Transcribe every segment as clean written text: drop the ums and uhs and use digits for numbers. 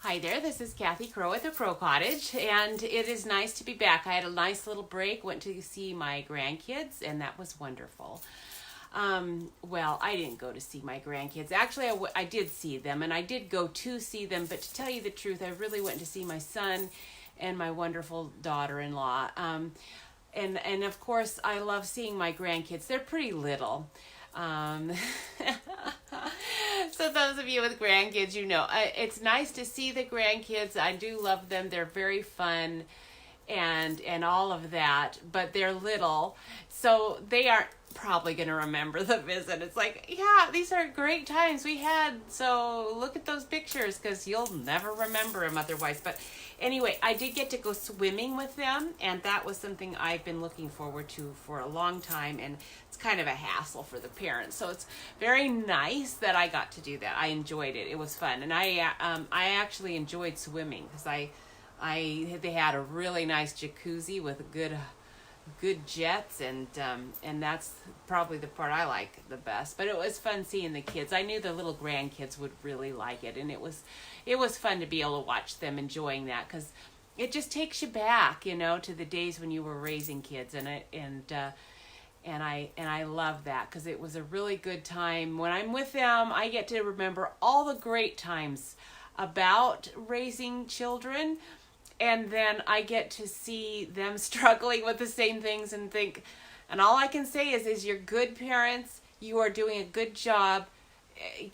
Hi there, this is Kathy Crow at the Crow Cottage, and it is nice to be back. I had a nice little break, went to see my grandkids, and that was wonderful. Well, I didn't go to see my grandkids. Actually, I did see them, and I did go to see them, but to tell you the truth, I really went to see my son and my wonderful daughter-in-law. And of course, I love seeing my grandkids. They're pretty little. So those of you with grandkids, you know, it's nice to see the grandkids. I do love them. They're very fun and all of that, but they're little, so they aren't probably going to remember the visit. It's like, yeah, these are great times we had, so look at those pictures because you'll never remember them otherwise. But anyway, I did get to go swimming with them, and that was something I've been looking forward to for a long time, and it's kind of a hassle for the parents, so it's very nice that I got to do that. I enjoyed it. It was fun, and I actually enjoyed swimming because they had a really nice jacuzzi with good jets, and that's probably the part I like the best. But it was fun seeing the kids. I knew the little grandkids would really like it, and it was fun to be able to watch them enjoying that, because it just takes you back, you know, to the days when you were raising kids, and I love that because it was a really good time. When I'm with them, I get to remember all the great times about raising children, and then I get to see them struggling with the same things and think, and all I can say is you're good parents. You are doing a good job.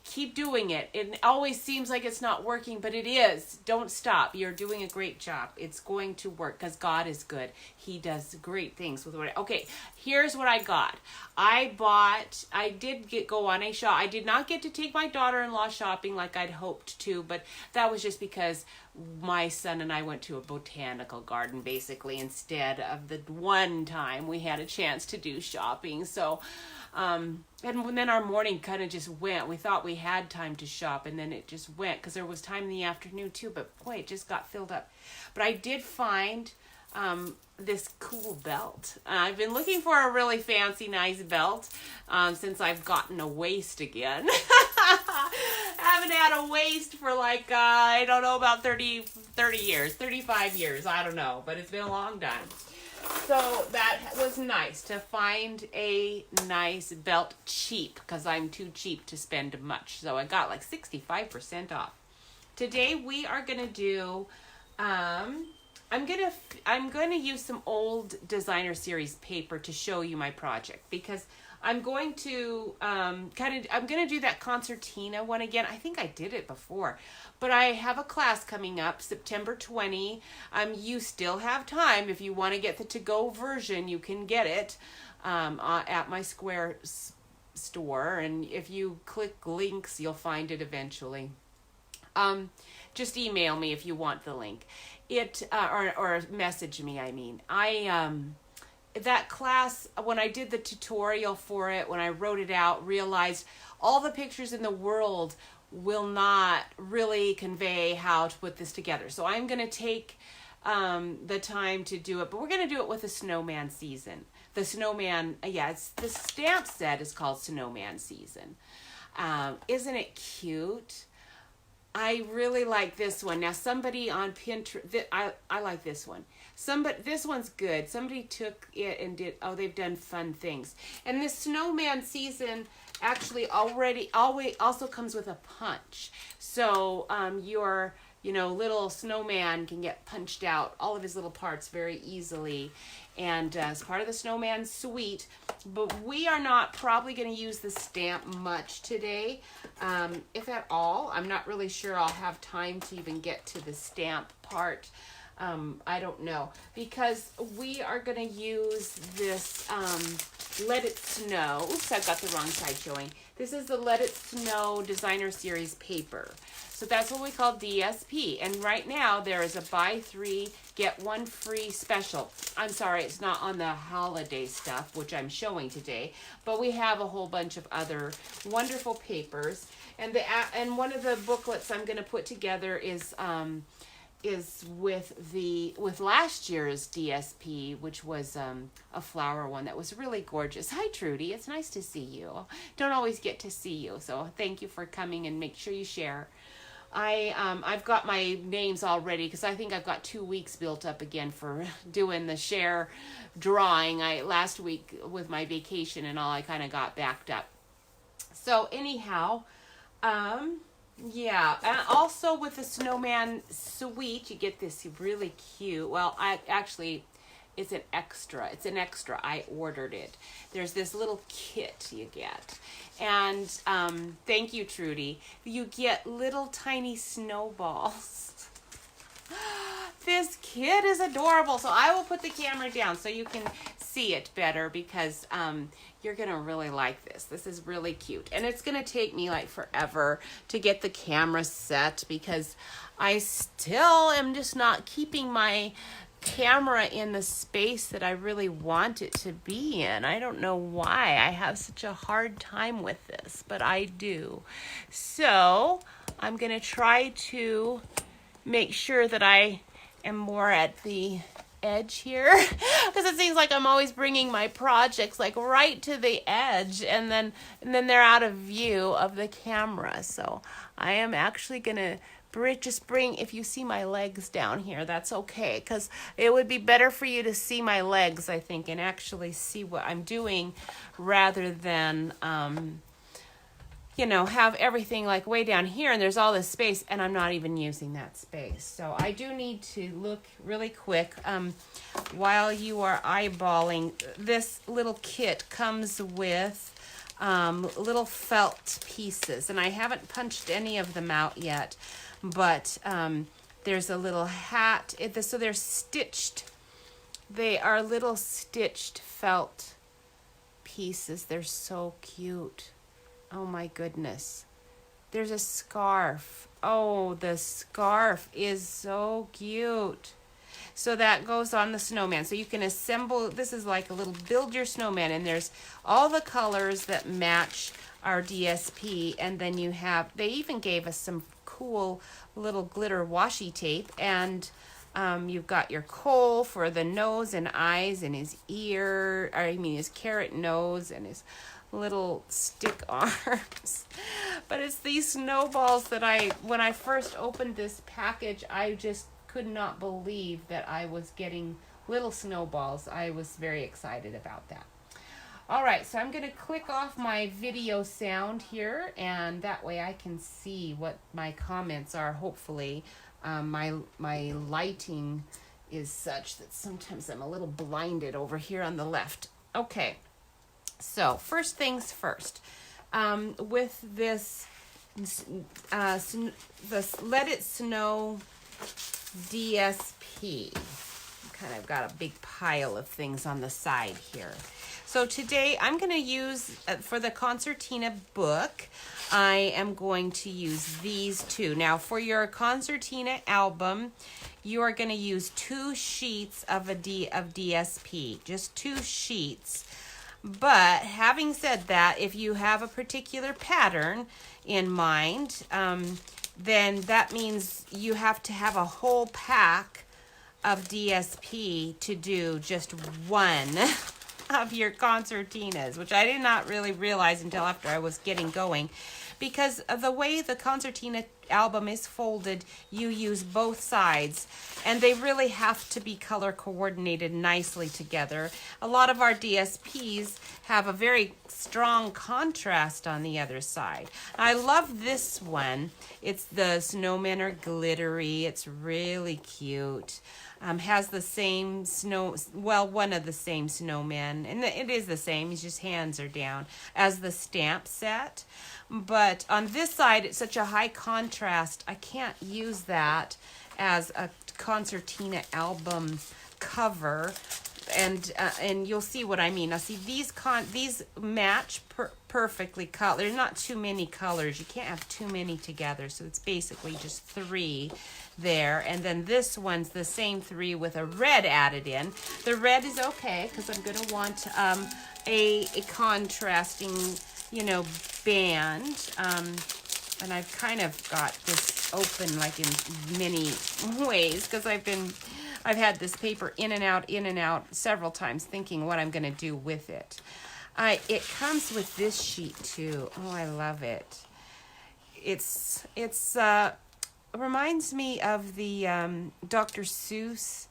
Keep doing it. It always seems like it's not working, but it is. Don't stop. You're doing a great job. It's going to work because God is good. He does great things with what. Okay, here's what I got. I did go on a shop. I did not get to take my daughter-in-law shopping like I'd hoped to, but that was just because my son and I went to a botanical garden basically instead of the one time we had a chance to do shopping. So and then our morning kind of just went. We thought we had time to shop, and then it just went because there was time in the afternoon too, but boy, it just got filled up. But I did find this cool belt. I've been looking for a really fancy, nice belt since I've gotten a waist again. I haven't had a waist for like, I don't know, about 30 years, 35 years. I don't know, but it's been a long time. So that was nice to find a nice belt cheap, because I'm too cheap to spend much. So I got like 65% off. Today we are going to do, I'm going to use some old designer series paper to show you my project, because I'm going to I'm going to do that Concertina one again. I think I did it before, but I have a class coming up September 20. You still have time. If you want to get the to-go version, you can get it at my Square store, and if you click links, you'll find it eventually. Just email me if you want the link. Or message me. I mean, that class, when I did the tutorial for it, when I wrote it out, realized all the pictures in the world will not really convey how to put this together. So I'm going to take the time to do it, but we're going to do it with a snowman season. The snowman, it's the stamp set is called Snowman Season. Isn't it cute? I really like this one. Now, somebody on Pinterest, I like this one. This one's good. Somebody took it and did, they've done fun things. And this Snowman Season actually always also comes with a punch. So your little snowman can get punched out, all of his little parts very easily. And as part of the Snowman Suite, but we are not probably going to use the stamp much today, if at all. I'm not really sure I'll have time to even get to the stamp part. I don't know, because we are going to use this Let It Snow. Oops, I've got the wrong side showing. This is the Let It Snow Designer Series paper. So that's what we call DSP. And right now there is a buy 3, get 1 free special. I'm sorry, it's not on the holiday stuff, which I'm showing today, but we have a whole bunch of other wonderful papers. And one of the booklets I'm going to put together is with last year's DSP, which was a flower one that was really gorgeous. Hi, Trudy. It's nice to see you. Don't always get to see you, so thank you for coming, and make sure you share. I've got my names all ready because I think I've got 2 weeks built up again for doing the share drawing. I last week with my vacation and all, I kind of got backed up. So anyhow, yeah, and also with the Snowman suite, you get this really cute. Well, it's an extra. It's an extra. I ordered it. There's this little kit you get. And thank you, Trudy. You get little tiny snowballs. This kit is adorable. So I will put the camera down so you can see it better because you're going to really like this. This is really cute. And it's going to take me like forever to get the camera set because I still am just not keeping my camera in the space that I really want it to be in. I don't know why I have such a hard time with this, but I do. So I'm going to try to make sure that I am more at the edge here because it seems like I'm always bringing my projects like right to the edge and then they're out of view of the camera. So I am actually going to just bring, if you see my legs down here, that's okay, because it would be better for you to see my legs, I think, and actually see what I'm doing rather than, have everything like way down here and there's all this space and I'm not even using that space. So I do need to look really quick while you are eyeballing. This little kit comes with little felt pieces, and I haven't punched any of them out yet. But there's a little hat. So they're stitched. They are little stitched felt pieces. They're so cute. Oh my goodness. There's a scarf. Oh, the scarf is so cute. So that goes on the snowman. So you can assemble, this is like a little build your snowman, and there's all the colors that match our DSP, and then they even gave us some cool little glitter washi tape, and you've got your kohl for the nose and eyes and his his carrot nose and his little stick arms. But it's these snowballs that when I first opened this package, I just could not believe that I was getting little snowballs. I was very excited about that. All right, so I'm going to click off my video sound here, and that way I can see what my comments are. Hopefully, my lighting is such that sometimes I'm a little blinded over here on the left. Okay, so first things first. With this Let It Snow DSP, kind of got a big pile of things on the side here. So today I'm going to use, for the Concertina book, I am going to use these two. Now for your Concertina album, you are going to use 2 sheets of DSP, just 2 sheets. But having said that, if you have a particular pattern in mind, then that means you have to have a whole pack of DSP to do just one of your concertinas, which I did not really realize until after I was getting going. Because of the way the concertina album is folded, you use both sides, and they really have to be color coordinated nicely together. A lot of our DSPs have a very strong contrast on the other side. I love this one. It's the snowmen are glittery. It's really cute. Has the same one of the same snowmen, and it is the same, his just hands are down, as the stamp set. But on this side, it's such a high contrast, I can't use that as a concertina album cover. And you'll see what I mean. Now see, these match perfectly colored. There's not too many colors. You can't have too many together. So it's basically just 3 there. And then this one's the same 3 with a red added in. The red is okay because I'm going to want a contrasting, band. And I've kind of got this open like in many ways because I've had this paper in and out several times thinking what I'm going to do with it. It comes with this sheet too. Oh, I love it. It's reminds me of the Dr. Seuss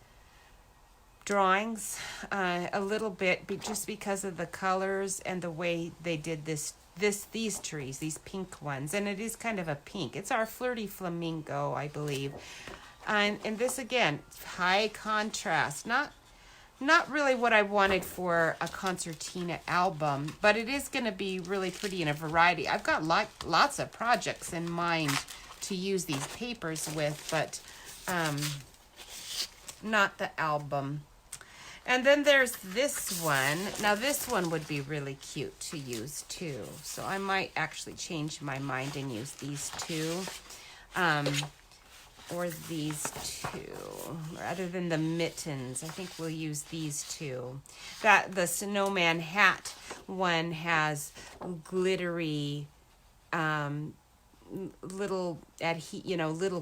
drawings a little bit, just because of the colors and the way they did these trees, these pink ones. And it is kind of a pink. It's our flirty flamingo, I believe. And this again, high contrast. Not really what I wanted for a concertina album, but it is going to be really pretty in a variety. I've got lots of projects in mind to use these papers with, but not the album. And then there's this one. Now this one would be really cute to use too. So I might actually change my mind and use these two. Or these two, rather than the mittens. I think we'll use these two. The snowman hat one has glittery, little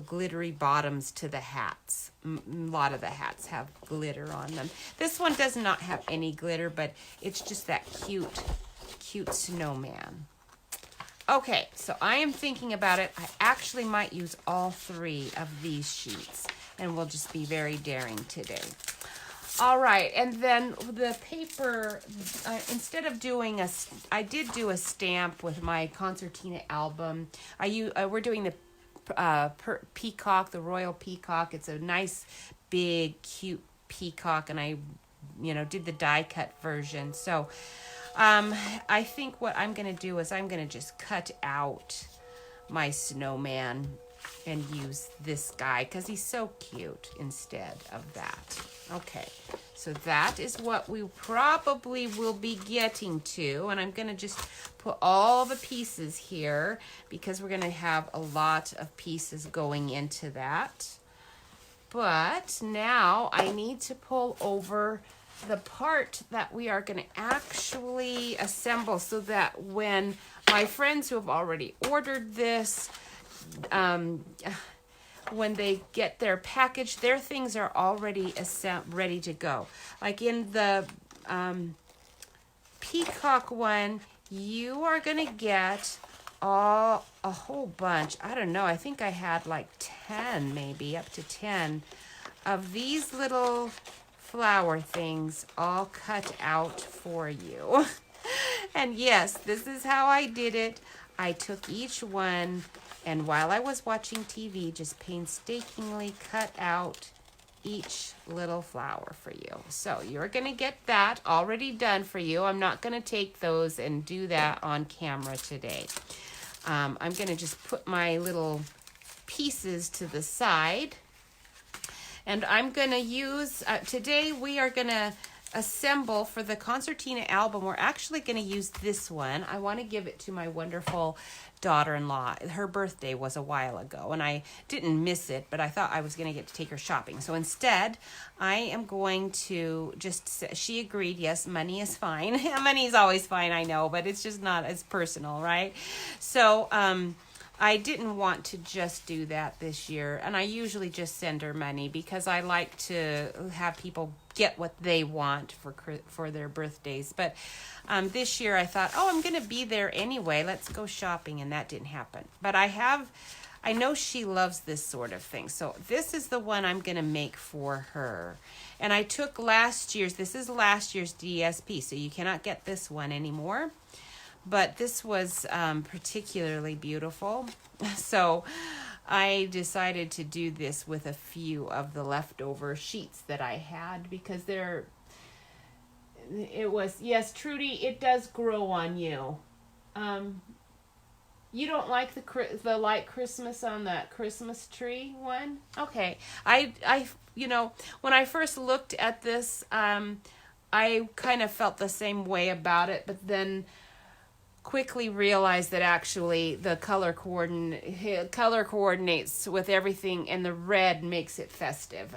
glittery bottoms to the hats. A lot of the hats have glitter on them. This one does not have any glitter, but it's just that cute snowman. Okay, so I am thinking about it. I actually might use all 3 of these sheets, and we'll just be very daring today. All right, and then the paper, instead of doing I did do a stamp with my concertina album. We're doing the peacock, the royal peacock. It's a nice, big, cute peacock, and I, did the die cut version. So I think what I'm going to do is I'm going to just cut out my snowman and use this guy because he's so cute instead of that. Okay, so that is what we probably will be getting to. And I'm going to just put all the pieces here because we're going to have a lot of pieces going into that. But now I need to pull over the part that we are going to actually assemble so that when my friends who have already ordered this, when they get their package, their things are already ready to go. Like in the peacock one, you are going to get a whole bunch. I don't know. I think I had like 10, maybe up to 10 of these little flower things all cut out for you. And yes, this is how I did it. I took each one, and while I was watching TV, just painstakingly cut out each little flower for you. So you're going to get that already done for you. I'm not going to take those and do that on camera today. I'm going to just put my little pieces to the side. And I'm going to use, today we are going to assemble for the concertina album. We're actually going to use this one. I want to give it to my wonderful daughter-in-law. Her birthday was a while ago, and I didn't miss it, but I thought I was going to get to take her shopping. So instead, I am going to she agreed, yes, money is fine. Money is always fine, I know, but it's just not as personal, right? So, I didn't want to just do that this year, and I usually just send her money because I like to have people get what they want for their birthdays. But this year I thought, I'm going to be there anyway. Let's go shopping, and that didn't happen. But I know she loves this sort of thing, so this is the one I'm going to make for her. And I took this is last year's DSP, so you cannot get this one anymore. But this was particularly beautiful. So I decided to do this with a few of the leftover sheets that I had because yes, Trudy, it does grow on you. You don't like the light Christmas on that Christmas tree one? Okay. I when I first looked at this, I kind of felt the same way about it, but then quickly realized that actually the color coordinates with everything, and the red makes it festive.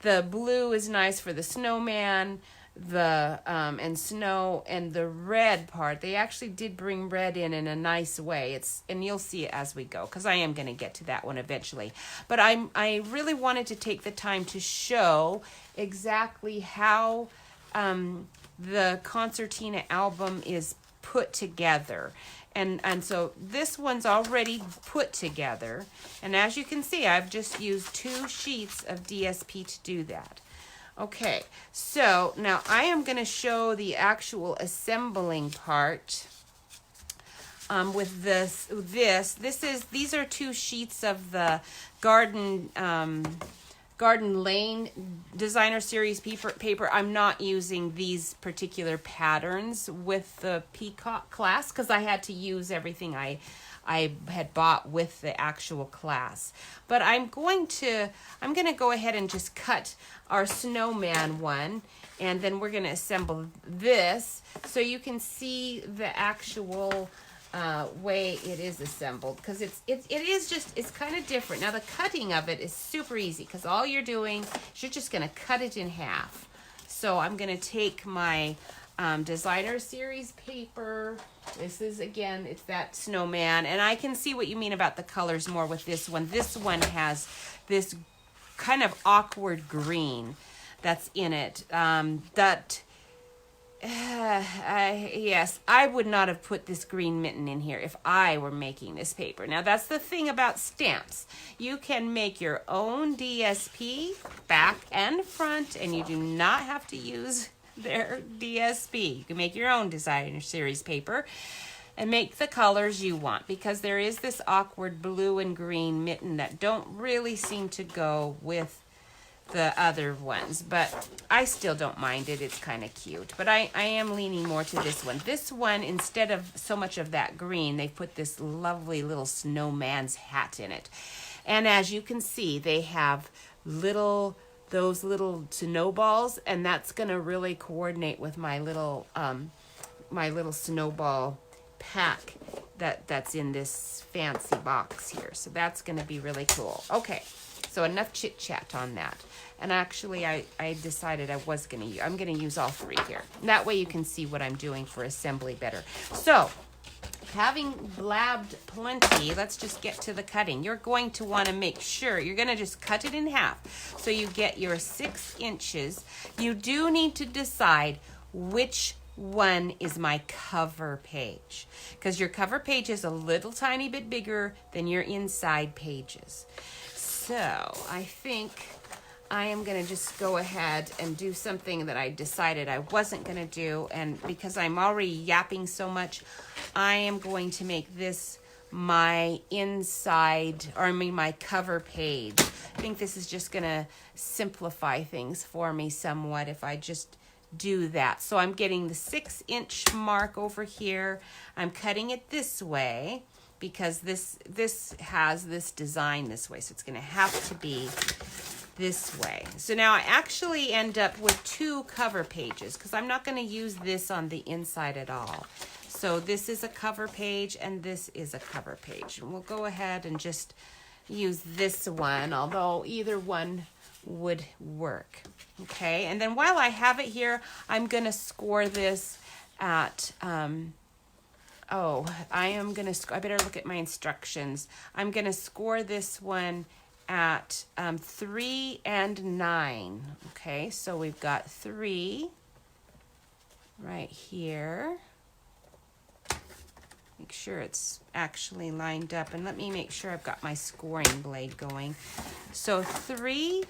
The blue is nice for the snowman, and snow, and the red part, they actually did bring red in a nice way. And you'll see it as we go, because I am going to get to that one eventually. But I really wanted to take the time to show exactly how the concertina album is put together. And so this one's already put together. And as you can see, I've just used 2 sheets of DSP to do that. Okay, so now I am going to show the actual assembling part with these are 2 sheets of the Garden Lane Designer Series paper. I'm not using these particular patterns with the Peacock class because I had to use everything I had bought with the actual class. But I'm going to go ahead and just cut our Snowman one, and then we're going to assemble this so you can see the actual way it is assembled, because it's kind of different. Now the cutting of it is super easy because all you're doing is you're just going to cut it in half. So I'm going to take my Designer Series paper. This is, again, it's that Snowman, and I can see what you mean about the colors more with this one. This one has this kind of awkward green that's in it. Yes, I would not have put this green mitten in here if I were making this paper. Now, that's the thing about stamps. You can make your own DSP back and front, and you do not have to use their DSP. You can make your own Designer Series paper and make the colors you want, because there is this awkward blue and green mitten that don't really seem to go with the other ones, but I still don't mind it. It's kind of cute, but I am leaning more to this one. This one, instead of so much of that green, they put this lovely little snowman's hat in it. And as you can see, they have those little snowballs, and that's going to really coordinate with my little snowball pack that's in this fancy box here. So that's going to be really cool. Okay, so enough chit chat on that. And actually, I decided I'm going to use all 3 here. And that way you can see what I'm doing for assembly better. So, having blabbed plenty, let's just get to the cutting. You're going to want to make sure, you're going to just cut it in half so you get your 6 inches. You do need to decide which one is my cover page, because your cover page is a little tiny bit bigger than your inside pages. So I think I am going to just go ahead and do something that I decided I wasn't going to do, and because I'm already yapping so much, I am going to make this my my cover page. I think this is just going to simplify things for me somewhat if I just do that. So I'm getting the 6-inch mark over here. I'm cutting it this way because this has this design this way, so it's going to have to be this way. So now I actually end up with 2 cover pages because I'm not going to use this on the inside at all. So this is a cover page and this is a cover page. And we'll go ahead and just use this one, although either one would work. Okay, and then while I have it here, I'm going to score this at, I better look at my instructions. I'm going to score this one at 3 and 9. Okay, so we've got 3 right here. Make sure it's actually lined up, and let me make sure I've got my scoring blade going. So 3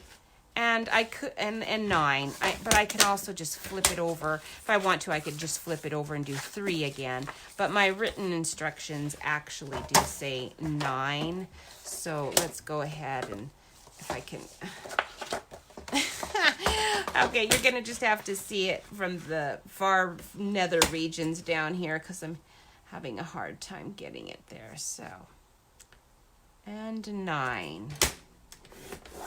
and I could and 9, but I can also just flip it over. If I want to, I could just flip it over and do 3 again. But my written instructions actually do say 9. So let's go ahead and if I can. Okay, you're gonna just have to see it from the far nether regions down here because I'm having a hard time getting it there. So, and 9.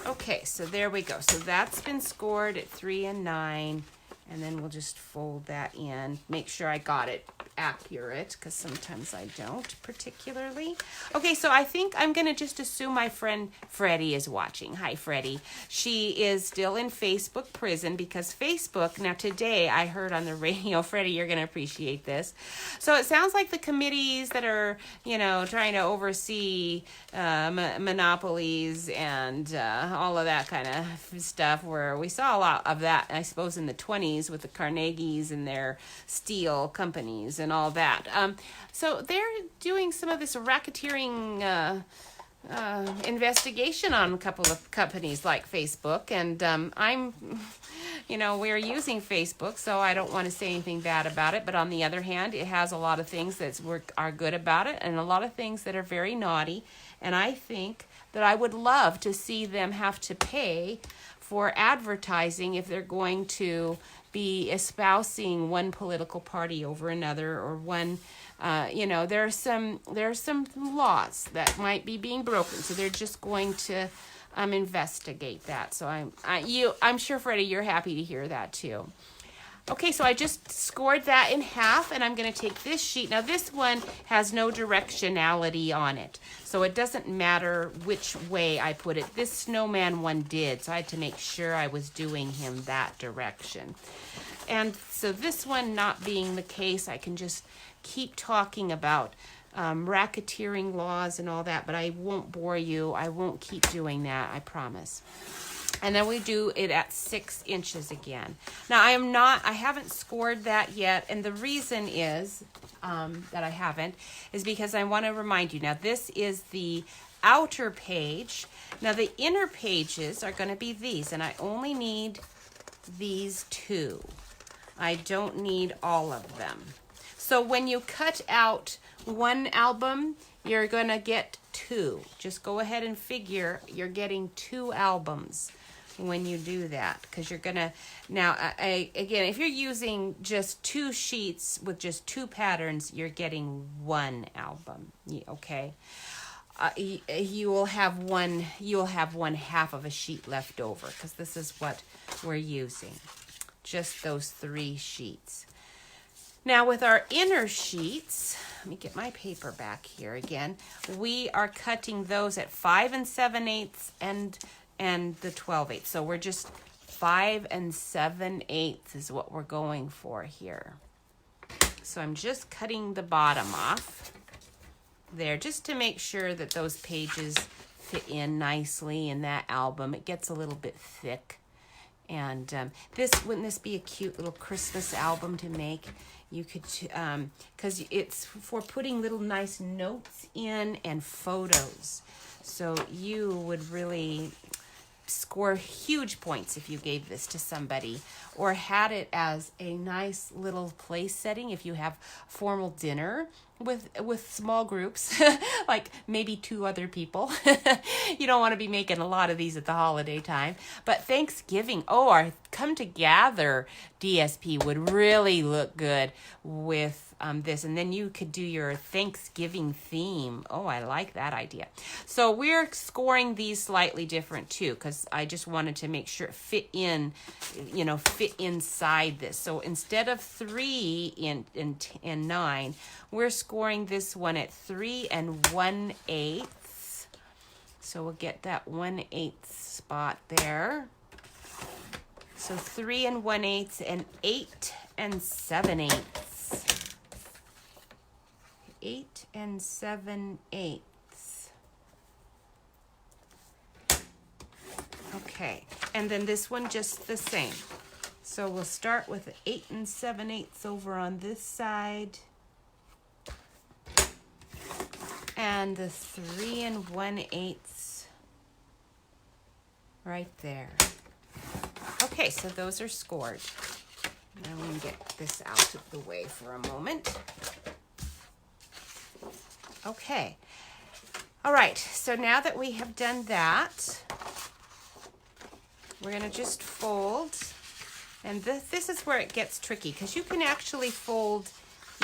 Okay, so there we go. So that's been scored at 3 and 9, and then we'll just fold that in. Make sure I got it accurate, because sometimes I don't particularly. Okay, so I think I'm going to just assume my friend Freddie is watching. Hi, Freddie. She is still in Facebook prison because Facebook, now today I heard on the radio, Freddie, you're going to appreciate this. So it sounds like the committees that are, trying to oversee monopolies and all of that kind of stuff, where we saw a lot of that, I suppose, in the 20s with the Carnegies and their steel companies and and all that. So they're doing some of this racketeering investigation on a couple of companies like Facebook, and we're using Facebook, so I don't want to say anything bad about it, but on the other hand, it has a lot of things that are good about it and a lot of things that are very naughty, and I think that I would love to see them have to pay for advertising if they're going to be espousing one political party over another, or one there are some laws that might be being broken, so they're just going to investigate that. So I'm sure, Freddie, you're happy to hear that too. Okay, so I just scored that in half, and I'm going to take this sheet. Now, this one has no directionality on it, so it doesn't matter which way I put it. This snowman one did, so I had to make sure I was doing him that direction. And so this one not being the case, I can just keep talking about racketeering laws and all that, but I won't bore you. I won't keep doing that, I promise. And then we do it at 6 inches again. Now, I haven't scored that yet, and the reason is that I haven't is because I want to remind you. Now, this is the outer page. Now, the inner pages are going to be these, and I only need these 2. I don't need all of them. So when you cut out one album, you're going to get 2. Just go ahead and figure you're getting 2 albums when you do that, because you're going to, now, again, if you're using just 2 sheets with just 2 patterns, you're getting 1 album, okay? You will have one half of a sheet left over, because this is what we're using, just those 3 sheets. Now, with our inner sheets, let me get my paper back here again. We are cutting those at 5 7/8 and the 12/8. So we're just 5 7/8 is what we're going for here. So I'm just cutting the bottom off there, just to make sure that those pages fit in nicely in that album. It gets a little bit thick. And wouldn't this be a cute little Christmas album to make? You could, because it's for putting little nice notes in and photos. So you would really score huge points if you gave this to somebody, or had it as a nice little place setting if you have formal dinner with small groups, like maybe 2 other people. You don't want to be making a lot of these at the holiday time. But Thanksgiving, our Come Together DSP would really look good with this. And then you could do your Thanksgiving theme. Oh, I like that idea. So we're scoring these slightly different too, because I just wanted to make sure it fit inside this. So instead of 3 and 9, we're scoring this one at 3 1/8. So we'll get that 1/8 spot there. So 3 1/8 and 8 7/8. 8 7/8. Okay, and then this one just the same. So we'll start with the 8 7/8 over on this side, and the 3 1/8 right there. Okay, so those are scored. Now we can get this out of the way for a moment. Okay. All right, so now that we have done that, we're going to just fold. And this is where it gets tricky, because you can actually fold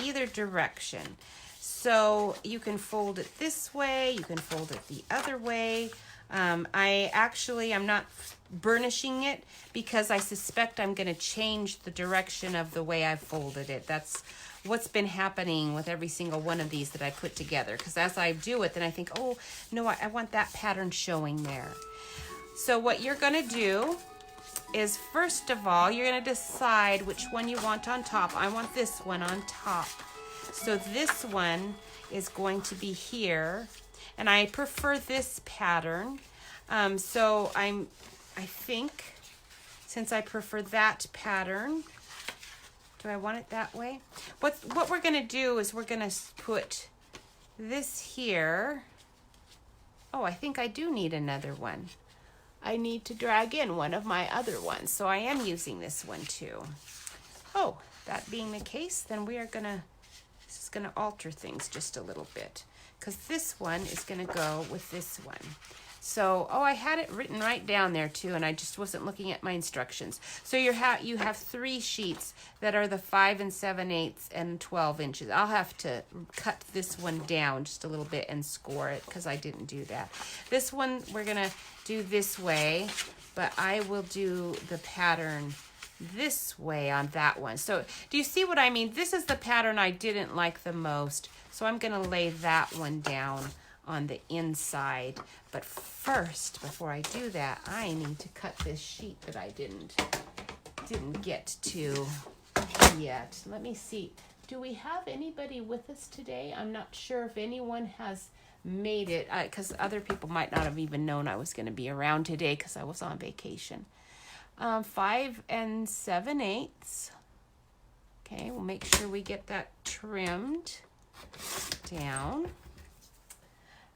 either direction. So you can fold it this way, you can fold it the other way. I'm not burnishing it because I suspect I'm going to change the direction of the way I folded it. That's what's been happening with every single one of these that I put together, because as I do it, then I think, oh, no, I want that pattern showing there. So what you're going to do is, first of all, you're going to decide which one you want on top. I want this one on top. So this one is going to be here, and I prefer this pattern. So I think, since I prefer that pattern, Do I want it that way? What we're gonna do is we're gonna put this here. Oh, I think I do need another one. I need to drag in one of my other ones, so I am using this one too. Oh, that being the case, then this is gonna alter things just a little bit, because this one is gonna go with this one. So, oh, I had it written right down there too, and I just wasn't looking at my instructions. So you have 3 sheets that are the 5 7/8 and 12 inches. I'll have to cut this one down just a little bit and score it, because I didn't do that. This one we're gonna do this way, but I will do the pattern this way on that one. So do you see what I mean? This is the pattern I didn't like the most, so I'm gonna lay that one down on the inside. But first, before I do that, I need to cut this sheet that I didn't get to yet. Let me see. Do we have anybody with us today? I'm not sure if anyone has made it, because other people might not have even known I was going to be around today because I was on vacation. 5 7/8. Okay, we'll make sure we get that trimmed down.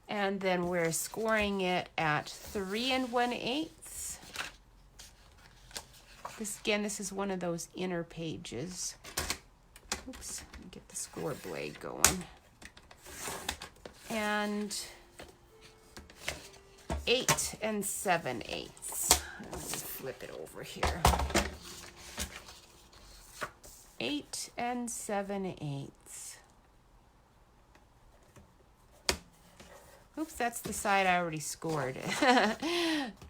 And then we're scoring it at 3 1/8. This is one of those inner pages. Oops, let me get the score blade going. And 8 7/8. Let me flip it over here. 8 7/8. Oops, that's the side I already scored.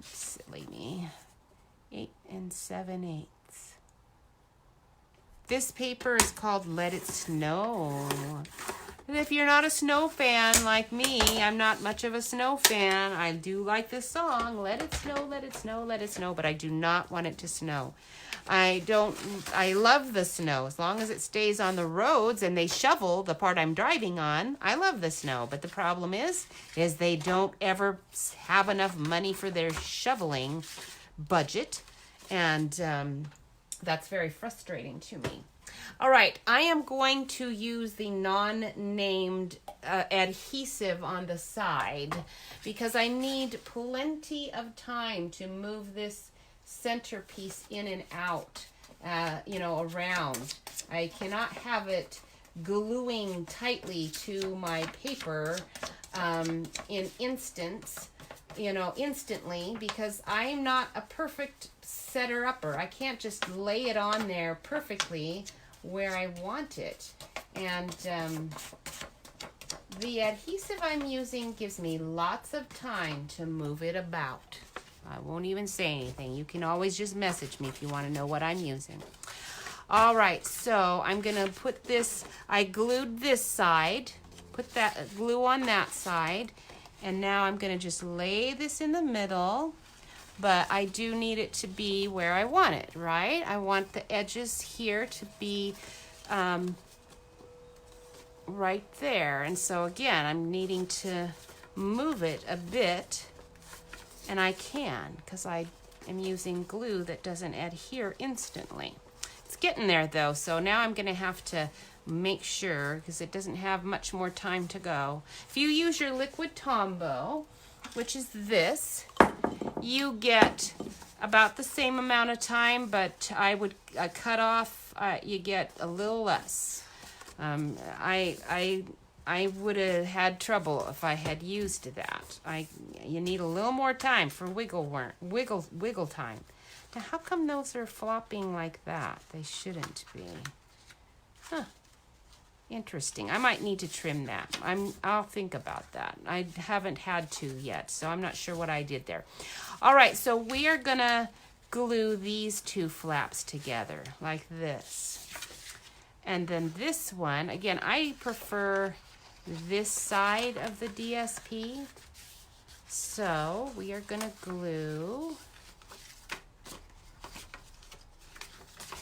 Silly me. 8 7/8. This paper is called Let It Snow. And if you're not a snow fan like me, I'm not much of a snow fan. I do like this song, Let It Snow, Let It Snow, Let It Snow, but I do not want it to snow. I love the snow. As long as it stays on the roads and they shovel the part I'm driving on, I love the snow. But the problem is they don't ever have enough money for their shoveling budget. And that's very frustrating to me. All right, I am going to use the non-named adhesive on the side because I need plenty of time to move this centerpiece in and out, around. I cannot have it gluing tightly to my paper instantly, because I'm not a perfect setter-upper. I can't just lay it on there perfectly where I want it. And the adhesive I'm using gives me lots of time to move it about. I won't even say anything. You can always just message me if you want to know what I'm using. All right, so I'm going to put this, I glued this side, put that glue on that side, and now I'm going to just lay this in the middle, but I do need it to be where I want it, right? I want the edges here to be right there. And so again, I'm needing to move it a bit, and I can because I am using glue that doesn't adhere instantly. It's getting there though, so now I'm going to have to make sure, because it doesn't have much more time to go. If you use your liquid Tombow, which is this, you get about the same amount of time, but I would cut off, you get a little less. I would have had trouble if I had used that. You need a little more time for wiggle time. Now, how come those are flopping like that? They shouldn't be. Huh. Interesting. I might need to trim that. I'll think about that. I haven't had to yet, so I'm not sure what I did there. All right, so we are gonna glue these two flaps together like this. And then this one, again, I prefer this side of the DSP. So we are gonna glue,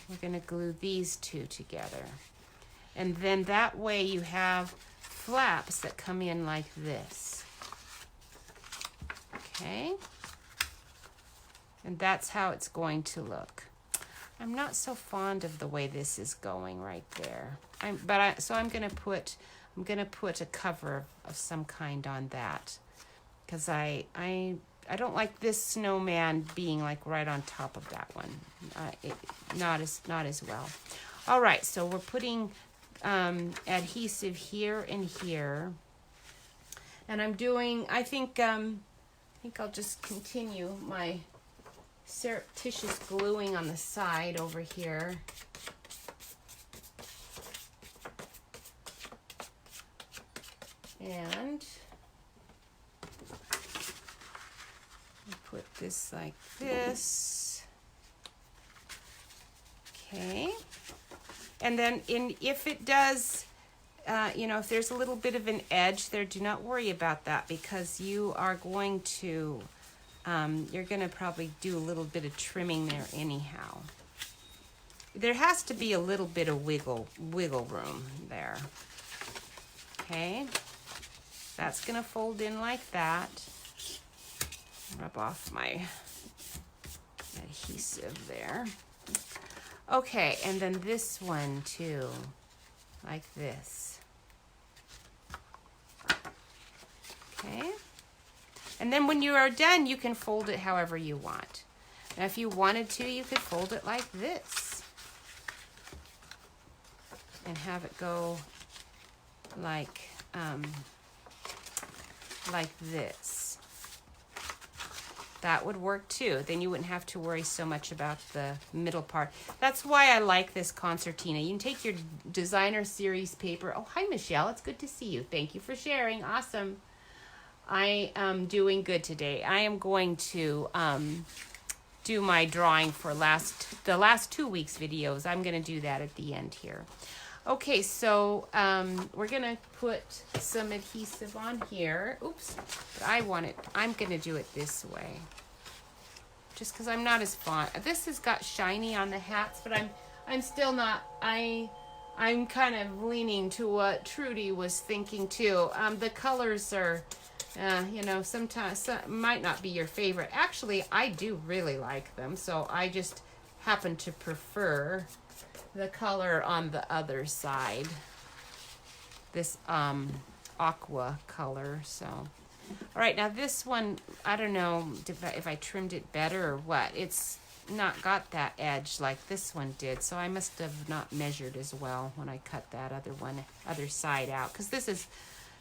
we're gonna glue these two together. And then that way you have flaps that come in like this. Okay? And that's how it's going to look. I'm not so fond of the way this is going right there. So I'm gonna put a cover of some kind on that, because I don't like this snowman being like right on top of that one. Not as well. All right, so we're putting adhesive here and here, and I'm doing. I think I'll just continue my surreptitious gluing on the side over here. And put this like this. Okay. And then if it does, if there's a little bit of an edge there, do not worry about that, because you are going to you're going to probably do a little bit of trimming there anyhow. There has to be a little bit of wiggle room there. Okay, that's going to fold in like that. Rub off my adhesive there. Okay, and then this one too, like this. Okay. And then when you are done, you can fold it however you want. Now, if you wanted to, you could fold it like this and have it go like this. That would work too. Then you wouldn't have to worry so much about the middle part. That's why I like this Concertina. You can take your designer series paper. Oh, hi, Michelle. It's good to see you. Thank you for sharing. Awesome. I am doing good today. I am going to do my drawing for the last 2 weeks videos. I'm going to do that at the end here. Okay, so we're going to put some adhesive on here. Oops, but I'm going to do it this way. Just because I'm not as fond. This has got shiny on the hats, but I'm still not. I'm kind of leaning to what Trudy was thinking too. The colors are... sometimes might not be your favorite. Actually, I do really like them, so I just happen to prefer the color on the other side. This aqua color. So, all right, now this one, I don't know if I trimmed it better or what. It's not got that edge like this one did, so I must have not measured as well when I cut that other side out, because this is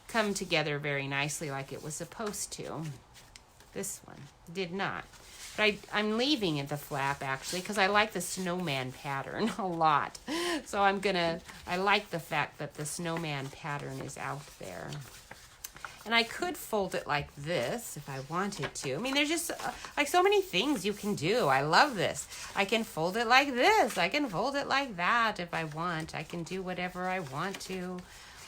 come together very nicely like it was supposed to. This one did not. But I'm leaving it the flap actually, because I like the snowman pattern a lot. So I like the fact that the snowman pattern is out there. And I could fold it like this if I wanted to. I mean, there's just like so many things you can do. I love this. I can fold it like this. I can fold it like that if I want. I can do whatever I want to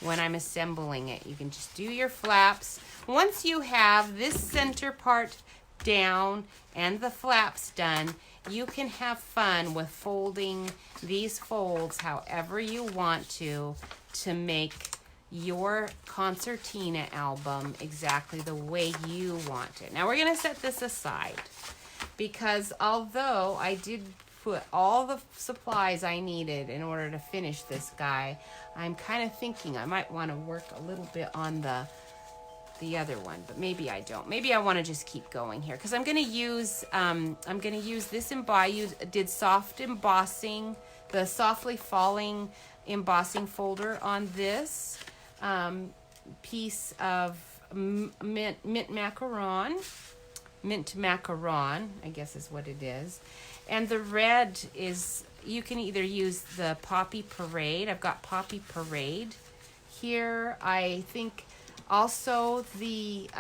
when I'm assembling it. You can just do your flaps. Once you have this center part down and the flaps done, you can have fun with folding these folds however you want to make your Concertina album exactly the way you want it. Now we're going to set this aside, because although I did put all the supplies I needed in order to finish this guy, I'm kind of thinking I might want to work a little bit on the other one, but maybe I don't. Maybe I want to just keep going here, because I'm going to use this did soft embossing, the softly falling embossing folder on this piece of mint macaron, I guess is what it is. And the red is, you can either use the Poppy Parade. I've got Poppy Parade here. I think also the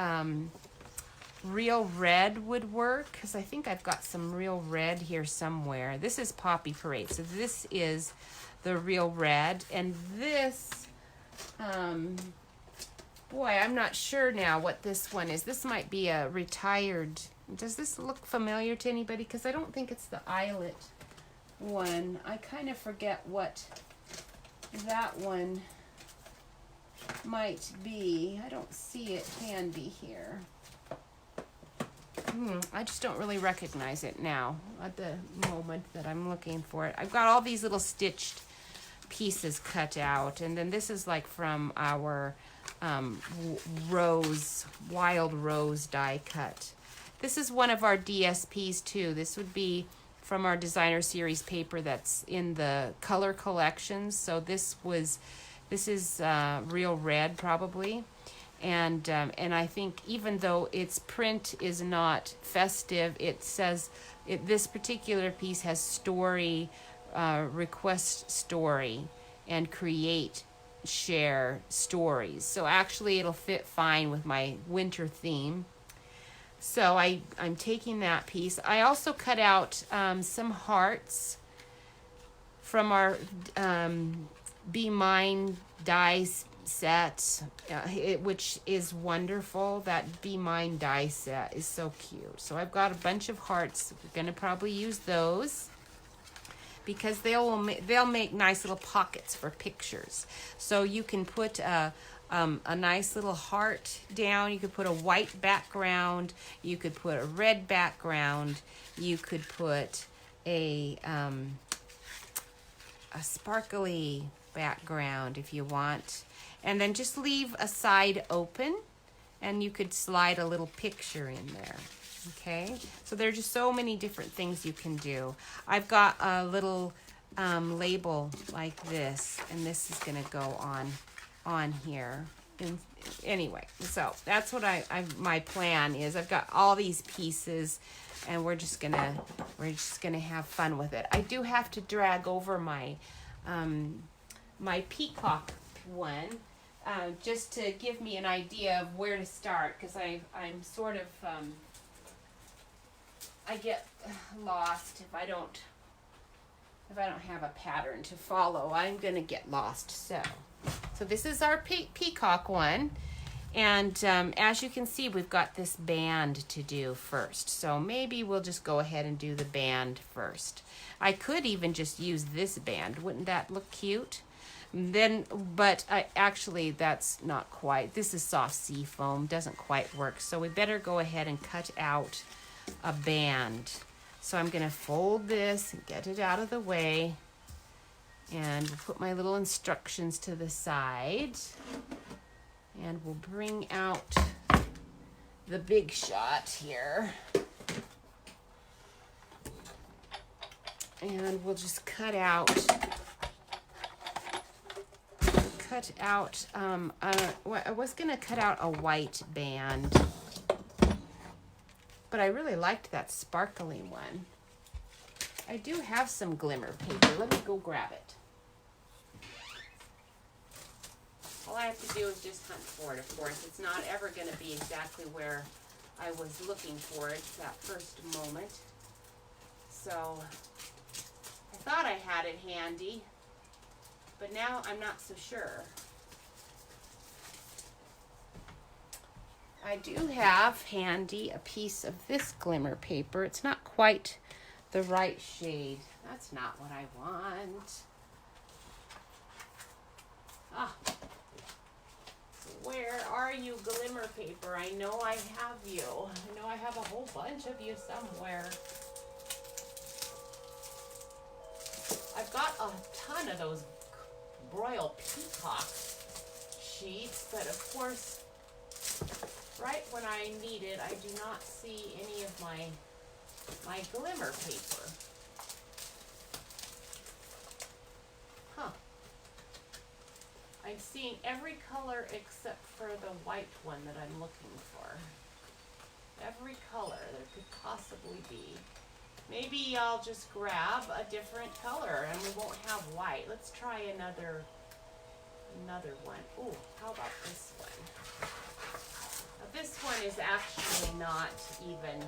real red would work, because I think I've got some real red here somewhere. This is Poppy Parade, so this is the real red. And this, boy, I'm not sure now what this one is. This might be a retired. Does this look familiar to anybody? Because I don't think it's the eyelet one. I kind of forget what that one might be. I don't see it handy here. I just don't really recognize it now at the moment that I'm looking for it. I've got all these little stitched pieces cut out, and then this is like from our wild rose die cut. This is one of our DSPs too. This would be from our designer series paper that's in the color collections. So this is real red probably. And I think even though its print is not festive, it says this particular piece has story, request story, and create, share stories. So actually it'll fit fine with my winter theme. So I'm taking that piece. I also cut out some hearts from our Be Mine dies set, which is wonderful. That Be Mine die set is so cute. So I've got a bunch of hearts. We're going to probably use those because they'll make nice little pockets for pictures. So you can put a nice little heart down. You could put a white background. You could put a red background. You could put a sparkly background if you want. And then just leave a side open, and you could slide a little picture in there. Okay, so there's just so many different things you can do. I've got a little label like this, and this is going to go on here. And anyway, so that's what my plan is. I've got all these pieces, and we're just gonna have fun with it. I do have to drag over my my peacock one. Just to give me an idea of where to start, because I'm sort of I get lost if I don't have a pattern to follow. I'm gonna get lost. So this is our peacock one, and as you can see, we've got this band to do first. So maybe we'll just go ahead and do the band first. I could even just use this band. Wouldn't that look cute? But actually that's not quite. This is soft sea foam, doesn't quite work. So we better go ahead and cut out a band. So I'm going to fold this and get it out of the way, and we'll put my little instructions to the side, and we'll bring out the big shot here, and we'll just cut out I was gonna cut out a white band, but I really liked that sparkly one. I do have some glimmer paper. Let me go grab it. All I have to do is just hunt for it, of course. It's not ever gonna be exactly where I was looking for it that first moment. So I thought I had it handy, but now I'm not so sure. I do have handy a piece of this glimmer paper. It's not quite the right shade. That's not what I want. Ah, where are you, glimmer paper? I know I have you. I know I have a whole bunch of you somewhere. I've got a ton of those Royal Peacock sheets, but of course, right when I need it, I do not see any of my glimmer paper. Huh. I'm seeing every color except for the white one that I'm looking for. Every color there could possibly be. Maybe I'll just grab a different color and we won't have white. Let's try another one. Ooh, how about this one? Now, this one is actually not even.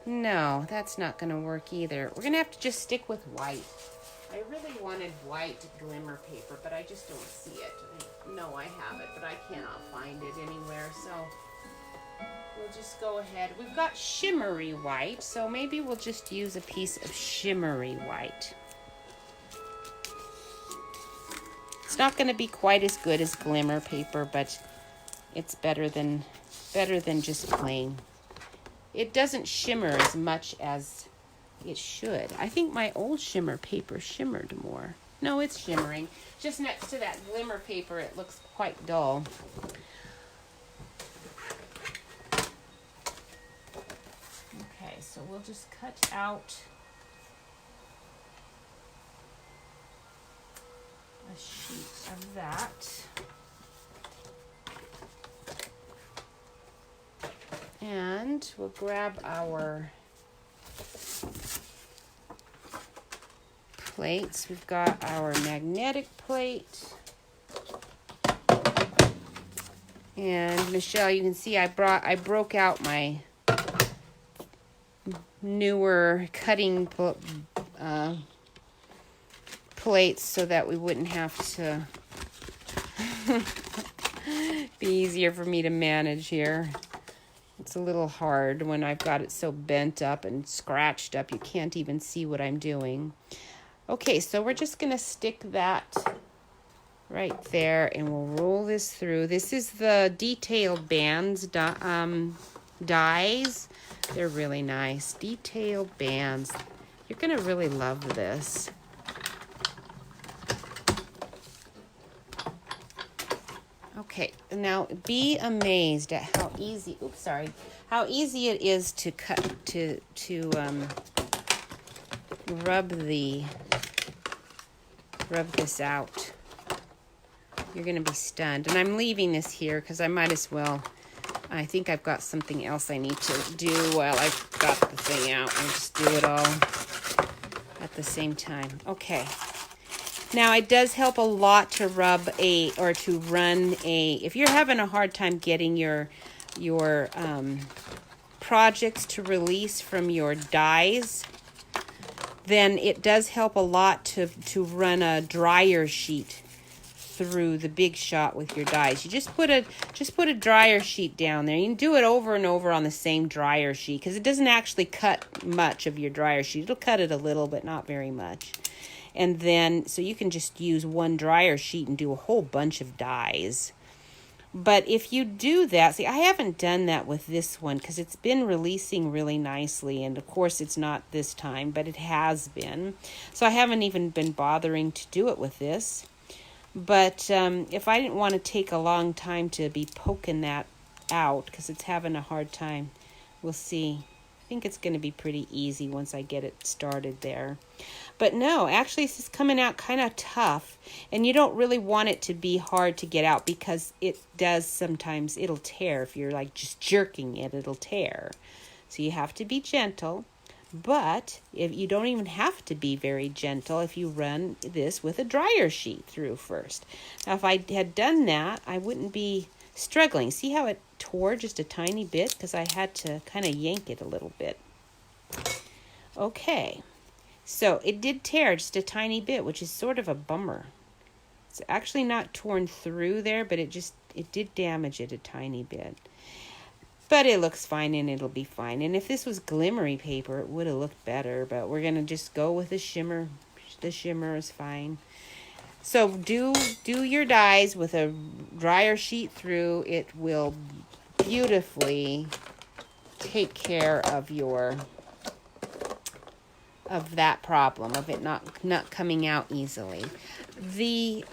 No, that's not going to work either. We're going to have to just stick with white. I really wanted white glimmer paper, but I just don't see it. I know I have it, but I cannot find it anywhere, so we'll just go ahead. We've got shimmery white, so maybe we'll just use a piece of shimmery white. It's not going to be quite as good as glimmer paper, but It's better than just plain. It doesn't shimmer as much as it should. I think my old shimmer paper shimmered more. No, it's shimmering. Just next to that glimmer paper, it looks quite dull. Okay, so we'll just cut out a sheet of that. And we'll grab our plates. We've got our magnetic plate. And Michelle, you can see I broke out my newer cutting plates so that we wouldn't have to be easier for me to manage here. It's a little hard when I've got it so bent up and scratched up. You can't even see what I'm doing. Okay, so we're just going to stick that right there and we'll roll this through. This is the detailed bands dies. They're really nice. Detailed bands. You're going to really love this. Okay, now be amazed at how easy, how easy it is to cut, to rub this out. You're going to be stunned. And I'm leaving this here because I might as well, I think I've got something else I need to do while I've got the thing out. I'll just do it all at the same time. Okay. Now, it does help a lot to run a, if you're having a hard time getting your projects to release from your dies, then it does help a lot to run a dryer sheet through the Big Shot with your dies. You just put a dryer sheet down there. You can do it over and over on the same dryer sheet because it doesn't actually cut much of your dryer sheet. It'll cut it a little, but not very much. And then, so you can just use one dryer sheet and do a whole bunch of dies. But if you do that, see, I haven't done that with this one because it's been releasing really nicely. And of course, it's not this time, but it has been. So I haven't even been bothering to do it with this. But if I didn't want to take a long time to be poking that out because it's having a hard time, we'll see. I think it's going to be pretty easy once I get it started there. But no, actually this is coming out kind of tough. And you don't really want it to be hard to get out because it does sometimes, it'll tear. If you're like just jerking it, it'll tear. So you have to be gentle. But if you don't even have to be very gentle if you run this with a dryer sheet through first. Now if I had done that, I wouldn't be struggling. See how it tore just a tiny bit? Because I had to kind of yank it a little bit. Okay. So it did tear just a tiny bit, which is sort of a bummer. It's actually not torn through there, but it did damage it a tiny bit. But it looks fine and it'll be fine. And if this was glimmery paper, it would have looked better. But we're going to just go with the shimmer. The shimmer is fine. So do your dies with a dryer sheet through. It will beautifully take care of that problem of it not coming out easily. The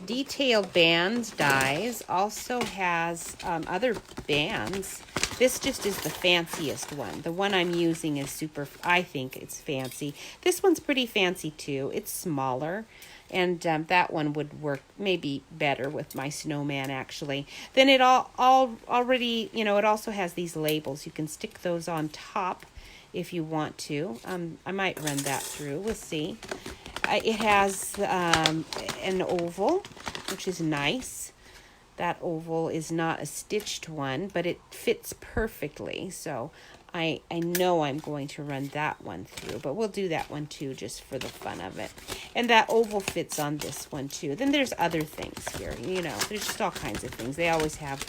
detailed bands dies also has other bands. This just is the fanciest one. The one I'm using is super, I think it's fancy. This one's pretty fancy too. It's smaller. And that one would work maybe better with my snowman, actually. Then it already, it also has these labels. You can stick those on top if you want to. I might run that through. We'll see. It has an oval, which is nice. That oval is not a stitched one, but it fits perfectly. So I know I'm going to run that one through, but we'll do that one too just for the fun of it. And that oval fits on this one too. Then there's other things here, there's just all kinds of things. They always have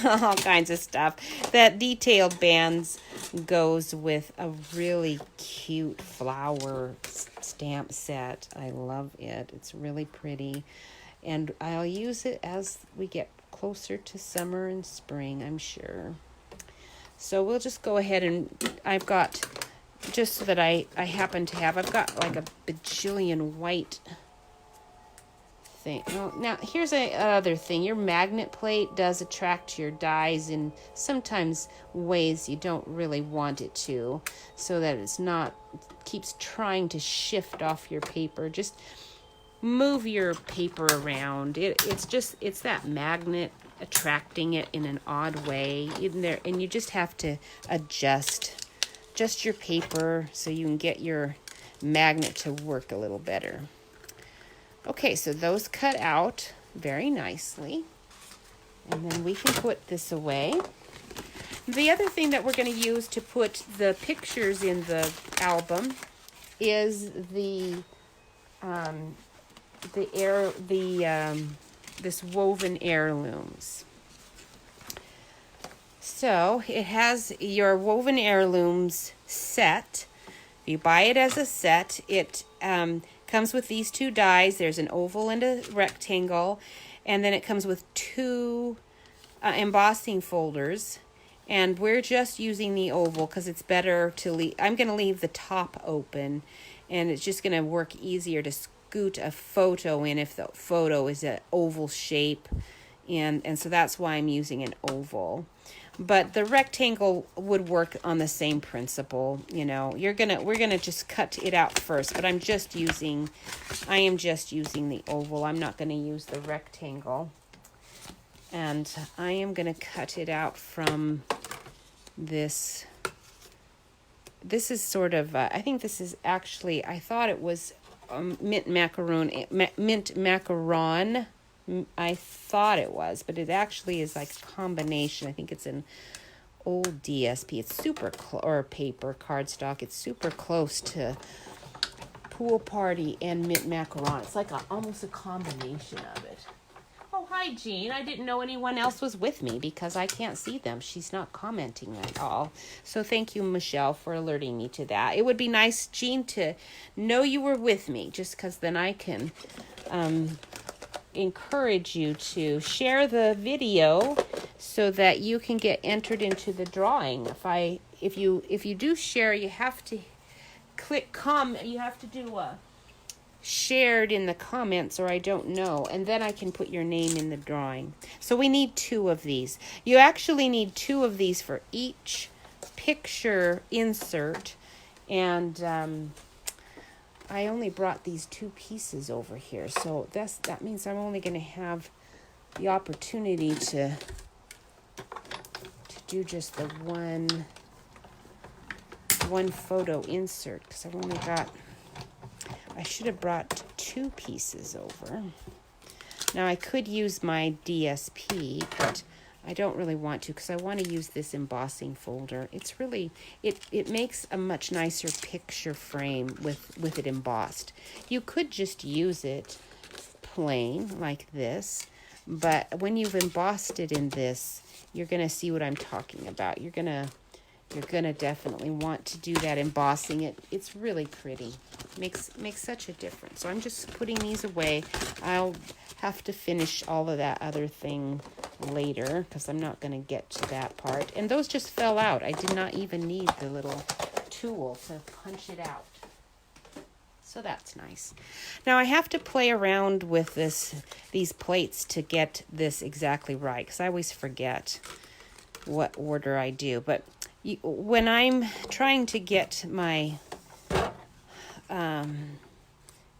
all kinds of stuff. That detailed bands goes with a really cute flower stamp set. I love it. It's really pretty. And I'll use it as we get closer to summer and spring, I'm sure. So we'll just go ahead and I've got, just so that I happen to have, I've got like a bajillion white thing. Oh, now here's another thing. Your magnet plate does attract your dyes in sometimes ways you don't really want it to, so that it's not, keeps trying to shift off your paper. Just move your paper around. It's that magnet attracting it in an odd way in there, and you just have to adjust your paper so you can get your magnet to work a little better. Okay, so those cut out very nicely, and then we can put this away. The other thing that we're going to use to put the pictures in the album is this woven heirlooms. So it has your woven heirlooms set. If you buy it as a set, it comes with these two dies. There's an oval and a rectangle, and then it comes with two embossing folders. And we're just using the oval because it's better to leave. I'm going to leave the top open, and it's just going to work easier to scoot a photo in if the photo is an oval shape, and so that's why I'm using an oval. But the rectangle would work on the same principle. You know, we're gonna just cut it out first, but I am just using the oval. I'm not gonna use the rectangle, and I am gonna cut it out from this. This is sort of I think this is actually, I thought it was mint macaron. I thought it was, but it actually is like a combination. I think it's an old DSP. It's super or paper cardstock. It's super close to Pool Party and mint macaron. It's like almost a combination of it. Oh, hi, Jean. I didn't know anyone else was with me because I can't see them. She's not commenting at all. So thank you, Michelle, for alerting me to that. It would be nice, Jean, to know you were with me, just because then I can encourage you to share the video so that you can get entered into the drawing. If you do share, you have to click you have to do a shared in the comments, or I don't know, and then I can put your name in the drawing. So we need 2 of these. You actually need 2 of these for each picture insert, and I only brought these 2 pieces over here, so that means I'm only going to have the opportunity to do just the one photo insert, because I've only got, I should have brought 2 pieces over. Now I could use my DSP, but I don't really want to because I want to use this embossing folder. It's really, it makes a much nicer picture frame with it embossed. You could just use it plain like this, but when you've embossed it in this, you're going to see what I'm talking about. You're going to definitely want to do that embossing. It's really pretty. Makes such a difference. So I'm just putting these away. I'll have to finish all of that other thing later because I'm not going to get to that part. And those just fell out. I did not even need the little tool to punch it out. So that's nice. Now I have to play around with these plates to get this exactly right because I always forget what order I do. But when I'm trying to get my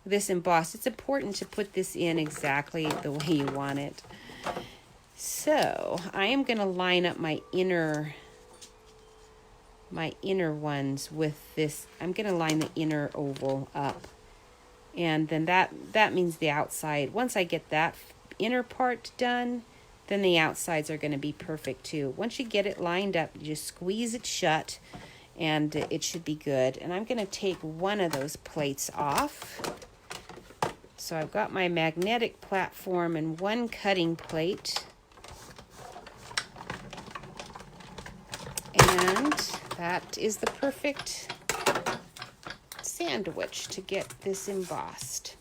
this embossed, it's important to put this in exactly the way you want it. So I am going to line up my inner ones with this. I'm going to line the inner oval up, and then that means the outside. Once I get that inner part done, then the outsides are going to be perfect too. Once you get it lined up, you just squeeze it shut and it should be good. And I'm going to take one of those plates off. So I've got my magnetic platform and one cutting plate. And that is the perfect sandwich to get this embossed.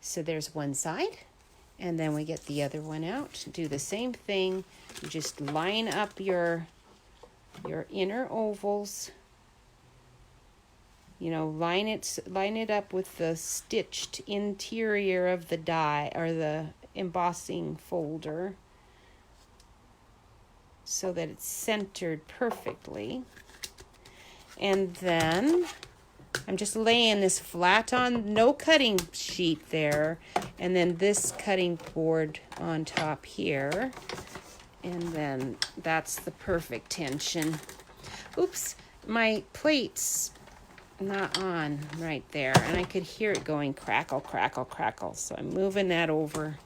So there's one side And then we get the other one out. Do the same thing. You just line up your inner ovals. You know, line it up with the stitched interior of the die or the embossing folder so that it's centered perfectly. And then I'm just laying this flat on, no cutting sheet there, and then this cutting board on top here. And then that's the perfect tension. Oops, my plate's not on right there, and I could hear it going crackle, crackle, crackle. So I'm moving that over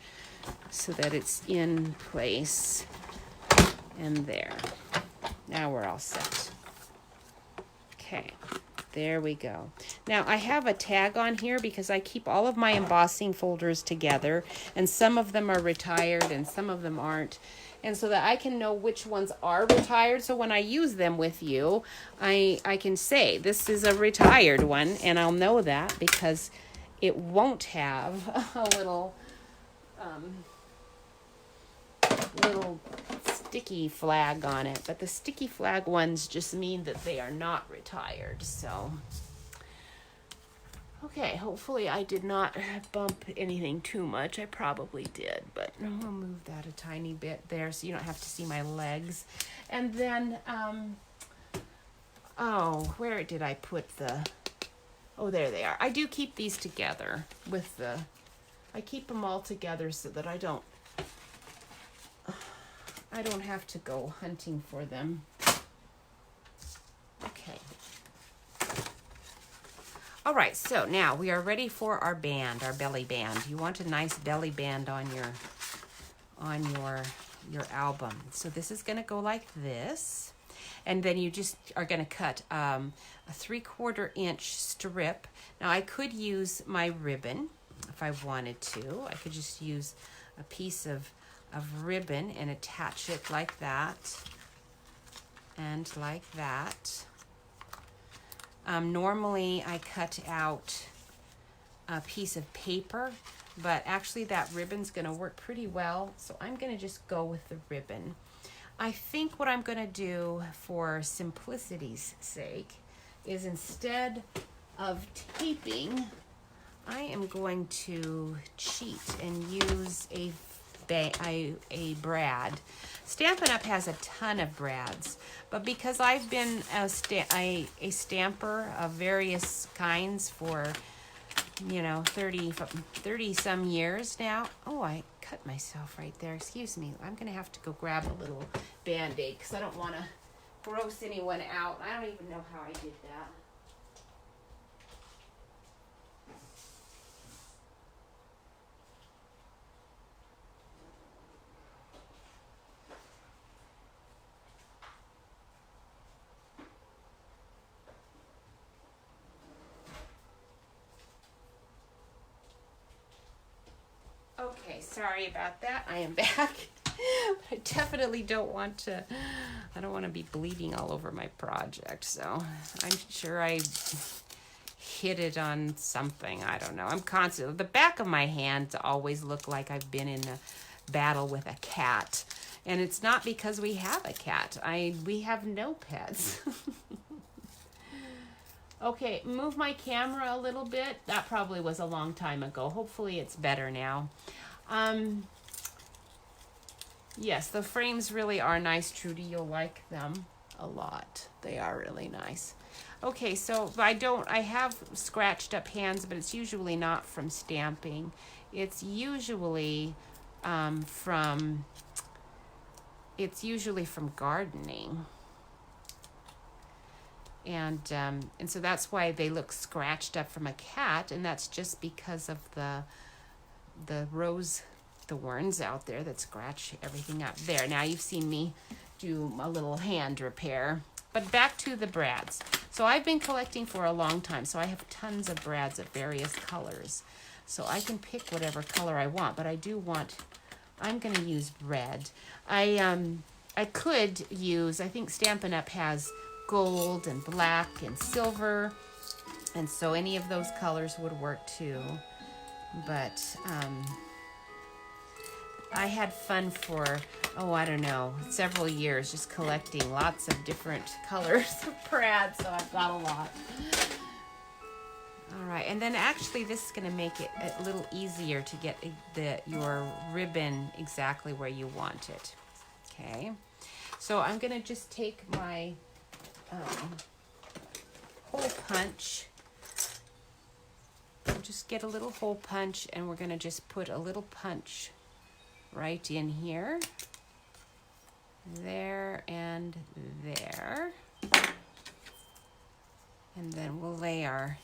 so that it's in place. And there. Now we're all set. Okay, there we go. Now I have a tag on here because I keep all of my embossing folders together, and some of them are retired and some of them aren't. And so that I can know which ones are retired, so when I use them with you, I can say this is a retired one, and I'll know that because it won't have a little sticky flag on it. But the sticky flag ones just mean that they are not retired. So, okay, hopefully I did not bump anything too much. I probably did, but I'll move that a tiny bit there so you don't have to see my legs. And then, where did I put the, oh, there they are. I do keep these together with I keep them all together so that I don't have to go hunting for them. Okay. All right, so now we are ready for our band, our belly band. You want a nice belly band on your album. So this is going to go like this. And then you just are going to cut a 3/4 inch strip. Now I could use my ribbon if I wanted to. I could just use a piece of ribbon and attach it like that and like that. Normally I cut out a piece of paper, but actually that ribbon's going to work pretty well, so I'm going to just go with the ribbon. I think what I'm going to do for simplicity's sake is instead of taping, I am going to cheat and use a brad. Stampin' Up! Has a ton of brads, but because I've been a stamper of various kinds for 30 some years now. Oh, I cut myself right there. Excuse me. I'm gonna have to go grab a little Band-Aid because I don't want to gross anyone out. I don't even know how I did that. Okay, sorry about that. I am back. I definitely don't want to be bleeding all over my project. So I'm sure I hit it on something. I don't know. I'm constantly, the back of my hands always look like I've been in a battle with a cat. And it's not because we have a cat. We have no pets. Okay, move my camera a little bit. That probably was a long time ago. Hopefully it's better now. Yes, the frames really are nice, Trudy. You'll like them a lot. They are really nice. Okay, so I have scratched up hands, but it's usually not from stamping. It's usually from gardening. And so that's why they look scratched up from a cat, and that's just because of the rose thorns out there that scratch everything up. There, now you've seen me do a little hand repair. But back to the brads. So I've been collecting for a long time, so I have tons of brads of various colors. So I can pick whatever color I want, but I'm going to use red. I could use, I think Stampin' Up! Has gold and black and silver, and so any of those colors would work too. But I had fun for, I don't know, several years just collecting lots of different colors of brad, so I've got a lot. All right, and then actually this is going to make it a little easier to get your ribbon exactly where you want it. Okay, so I'm going to just take my hole punch. Just get a little hole punch, and we're going to just put a little punch right in here, there, and there. And then we'll lay I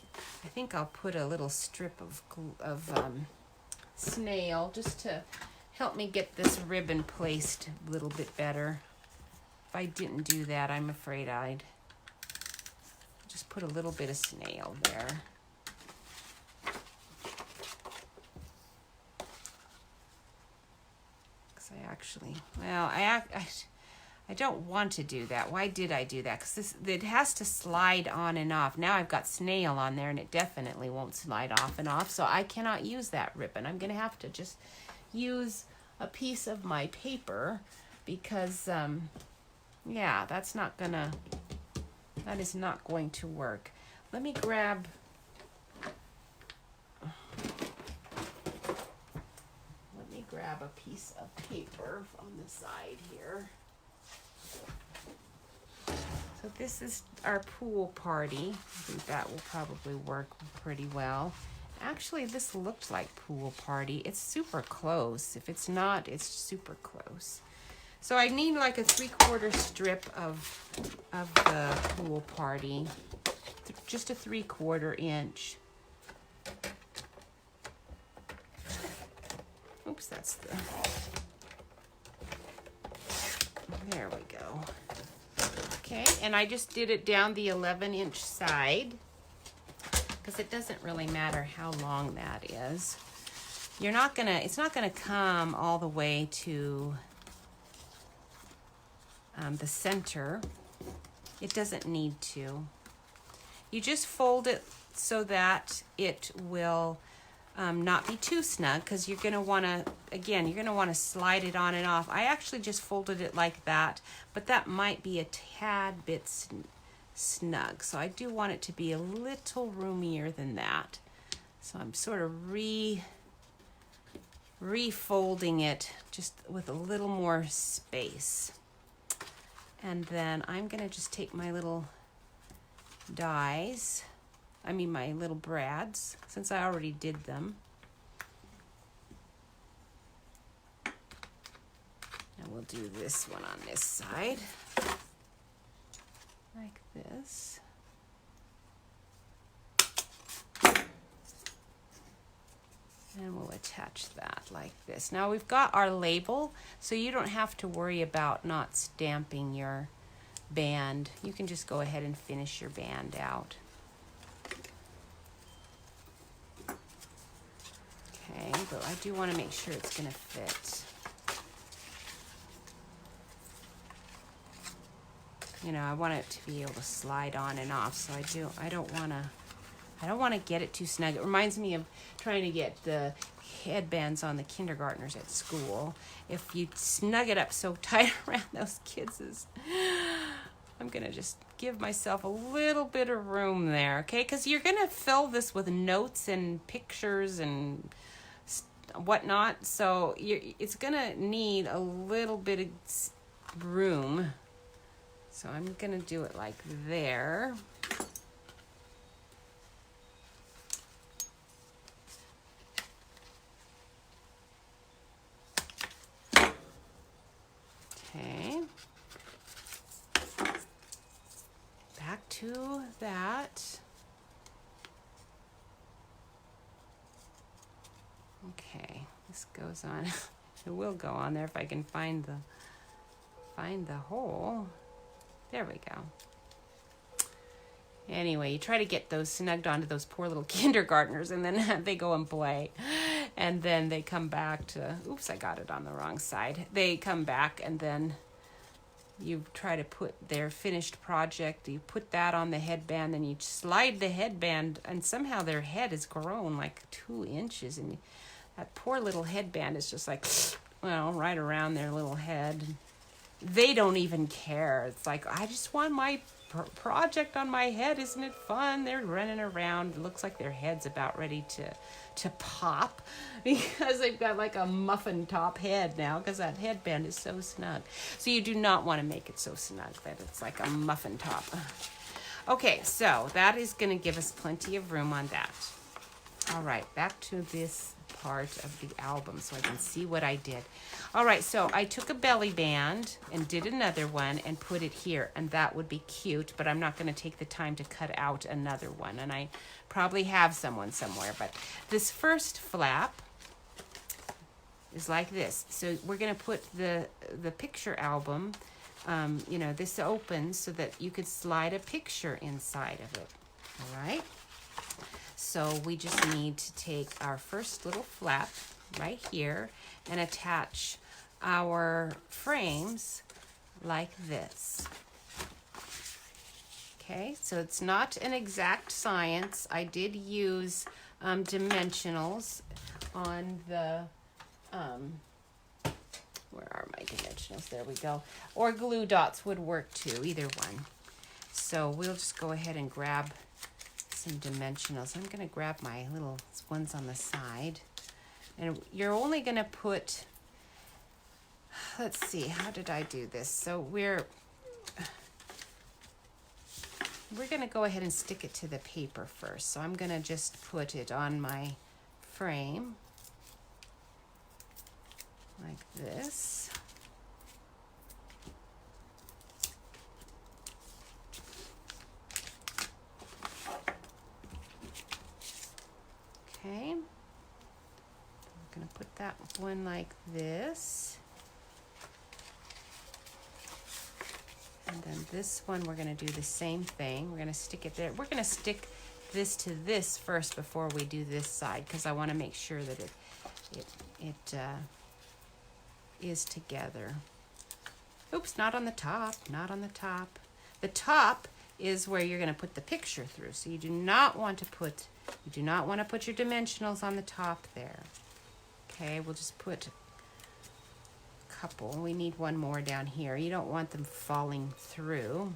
think I'll put a little strip of snail just to help me get this ribbon placed a little bit better. If I didn't do that, I'm afraid I'd just put a little bit of snail there. I don't want to do that. Why did I do that? Because it has to slide on and off. Now I've got snail on there, and it definitely won't slide off and off, so I cannot use that ribbon. I'm going to have to just use a piece of my paper because, that is not going to work. Let me grab... grab a piece of paper on the side here. So this is our pool party. I think that will probably work pretty well. Actually, this looked like pool party. It's super close. If it's not, it's super close. So I need like a 3/4 strip of the pool party. Just a 3/4 inch. Oops, that's there we go. Okay, and I just did it down the 11-inch side because it doesn't really matter how long that is. It's not gonna come all the way to the center. It doesn't need to. You just fold it so that it will not be too snug, because you're going to want to slide it on and off. I actually just folded it like that, but that might be a tad bit snug. So I do want it to be a little roomier than that. So I'm sort of refolding it just with a little more space. And then I'm going to just take my little my little brads, since I already did them. And we'll do this one on this side, like this. And we'll attach that like this. Now we've got our label, so you don't have to worry about not stamping your band. You can just go ahead and finish your band out. Okay, but I do want to make sure it's going to fit. I want it to be able to slide on and off, so I don't want to get it too snug. It reminds me of trying to get the headbands on the kindergartners at school. If you snug it up so tight around those kids, I'm going to just give myself a little bit of room there, okay? Because you're going to fill this with notes and pictures and whatnot, so it's going to need a little bit of room. So I'm going to do it like there. Okay. Back to that. Okay, this goes on. It will go on there if I can find the hole. There we go. Anyway, you try to get those snugged onto those poor little kindergartners, and then they go and play. And then they come back to, oops, I got it on the wrong side. They come back, and then you try to put their finished project, you put that on the headband, and you slide the headband, and somehow their head has grown like 2 inches, and that poor little headband is just like well, right around their little head. They don't even care. It's like, I just want my project on my head. Isn't it fun? They're running around. It looks like their head's about ready to pop because they've got like a muffin top head now because that headband is so snug. So you do not want to make it so snug that it's like a muffin top. Okay, so that is going to give us plenty of room on that. All right, back to this part of the album so I can see what I did. All right, so I took a belly band and did another one and put it here, and that would be cute, but I'm not going to take the time to cut out another one, and I probably have someone somewhere. But this first flap is like this. So we're going to put the picture album, you know, this opens so that you could slide a picture inside of it. All right. So we just need to take our first little flap right here and attach our frames like this. Okay, so it's not an exact science. I did use dimensionals on the, where are my dimensionals? There we go. Or glue dots would work too, either one. So we'll just go ahead and grab some dimensionals. I'm going to grab my little ones on the side. And you're only going to put, let's see, how did I do this? So we're going to go ahead and stick it to the paper first. So I'm going to just put it on my frame like this. Okay, I'm going to put that one like this. And then this one, we're going to do the same thing. We're going to stick it there. We're going to stick this to this first before we do this side because I want to make sure that it is together. Oops, not on the top, not on the top. The top is where you're going to put the picture through. So you do not want to put your dimensionals on the top there. Okay, we'll just put a couple. We need one more down here. You don't want them falling through.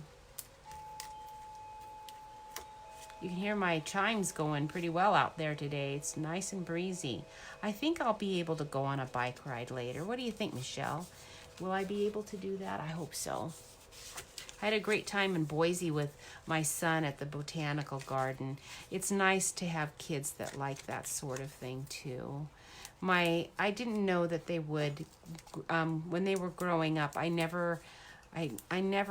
You can hear my chimes going pretty well out there today. It's nice and breezy. I think I'll be able to go on a bike ride later. What do you think, Michelle? Will I be able to do that? I hope so. I had a great time in Boise with my son at the botanical garden. It's nice to have kids that like that sort of thing too. I didn't know that they would, when they were growing up, I never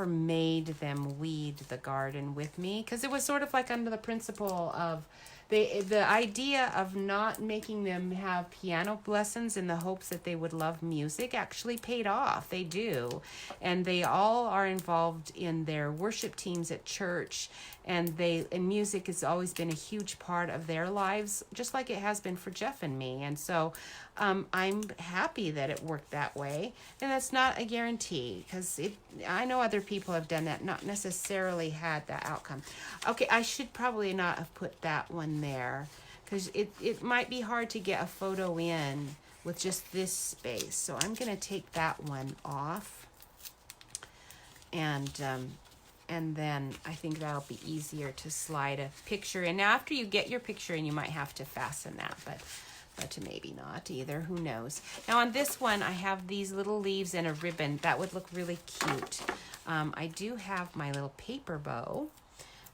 made them weed the garden with me because it was sort of like under the principle of the idea of not making them have piano lessons in the hopes that they would love music actually paid off. They do. And they all are involved in their worship teams at church. And music has always been a huge part of their lives, just like it has been for Jeff and me. And so I'm happy that it worked that way. And that's not a guarantee because I know other people have done that, not necessarily had that outcome. Okay, I should probably not have put that one there because it might be hard to get a photo in with just this space. So I'm going to take that one off. And then I think that'll be easier to slide a picture in. Now, after you get your picture in, you might have to fasten that, but maybe not either. Who knows? Now, on this one, I have these little leaves and a ribbon. That would look really cute. I do have my little paper bow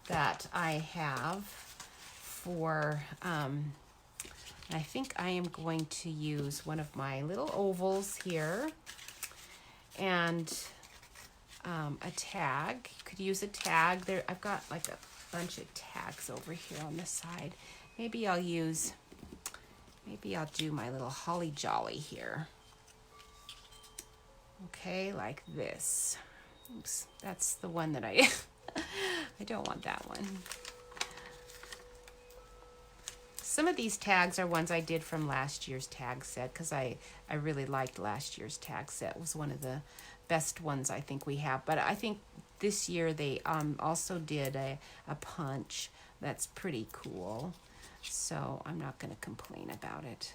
that I have for, I think I am going to use one of my little ovals here and a tag. You could use a tag there. I've got like a bunch of tags over here on the side. Maybe I'll do my little holly jolly here. Okay, like this. Oops, that's the one that I don't want that one. Some of these tags are ones I did from last year's tag set because I really liked last year's tag set. It was one of the best ones I think we have. But I think this year they also did a punch that's pretty cool. So I'm not going to complain about it.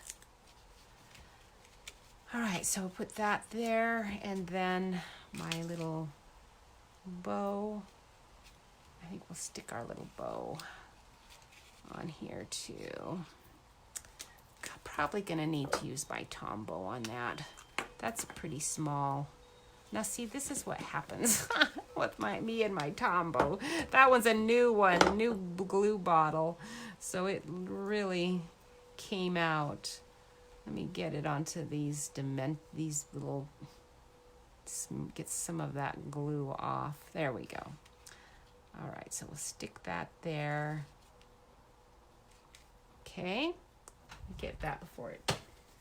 All right, so put that there, and then my little bow. I think we'll stick our little bow on here too. Probably gonna need to use my tom bow on that. That's pretty small. Now see, this is what happens with me and my tom bow. That one's a new one, a new glue bottle. So it really came out. Let me get it onto these little, get some of that glue off. There we go. All right, so we'll stick that there. Okay, get that before it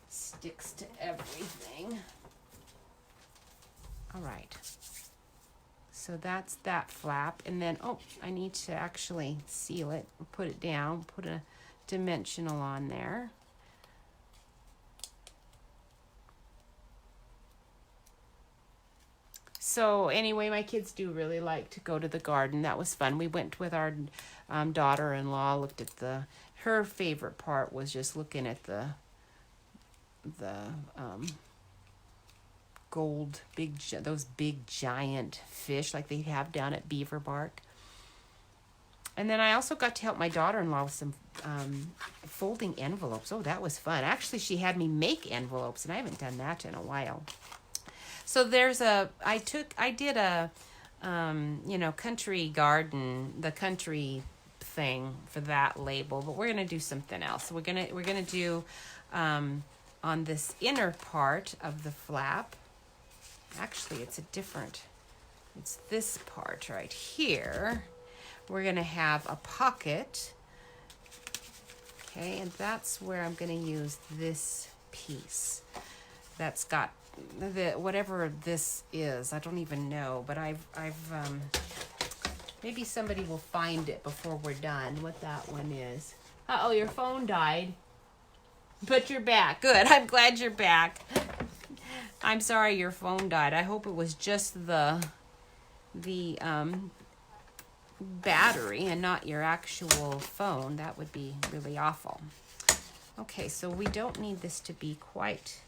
sticks to everything. All right, so that's that flap. And then, oh, I need to actually seal it, put it down, put a dimensional on there. So anyway, my kids do really like to go to the garden. That was fun. We went with our daughter-in-law, looked at her favorite part was just looking at the gold, those big giant fish like they have down at Beaver Bark. And then I also got to help my daughter-in-law with some folding envelopes. Oh, that was fun. Actually, she had me make envelopes, and I haven't done that in a while. So I did a, country garden, the country thing for that label, but we're gonna do something else. So we're gonna do on this inner part of the flap. Actually, it's this part right here. We're gonna have a pocket. Okay, and that's where I'm gonna use this piece. That's got whatever this is, I don't even know, but I've maybe somebody will find it before we're done, what that one is. Uh-oh, your phone died. But you're back. Good, I'm glad you're back. I'm sorry your phone died. I hope it was just the battery and not your actual phone. That would be really awful. Okay, so we don't need this to be quite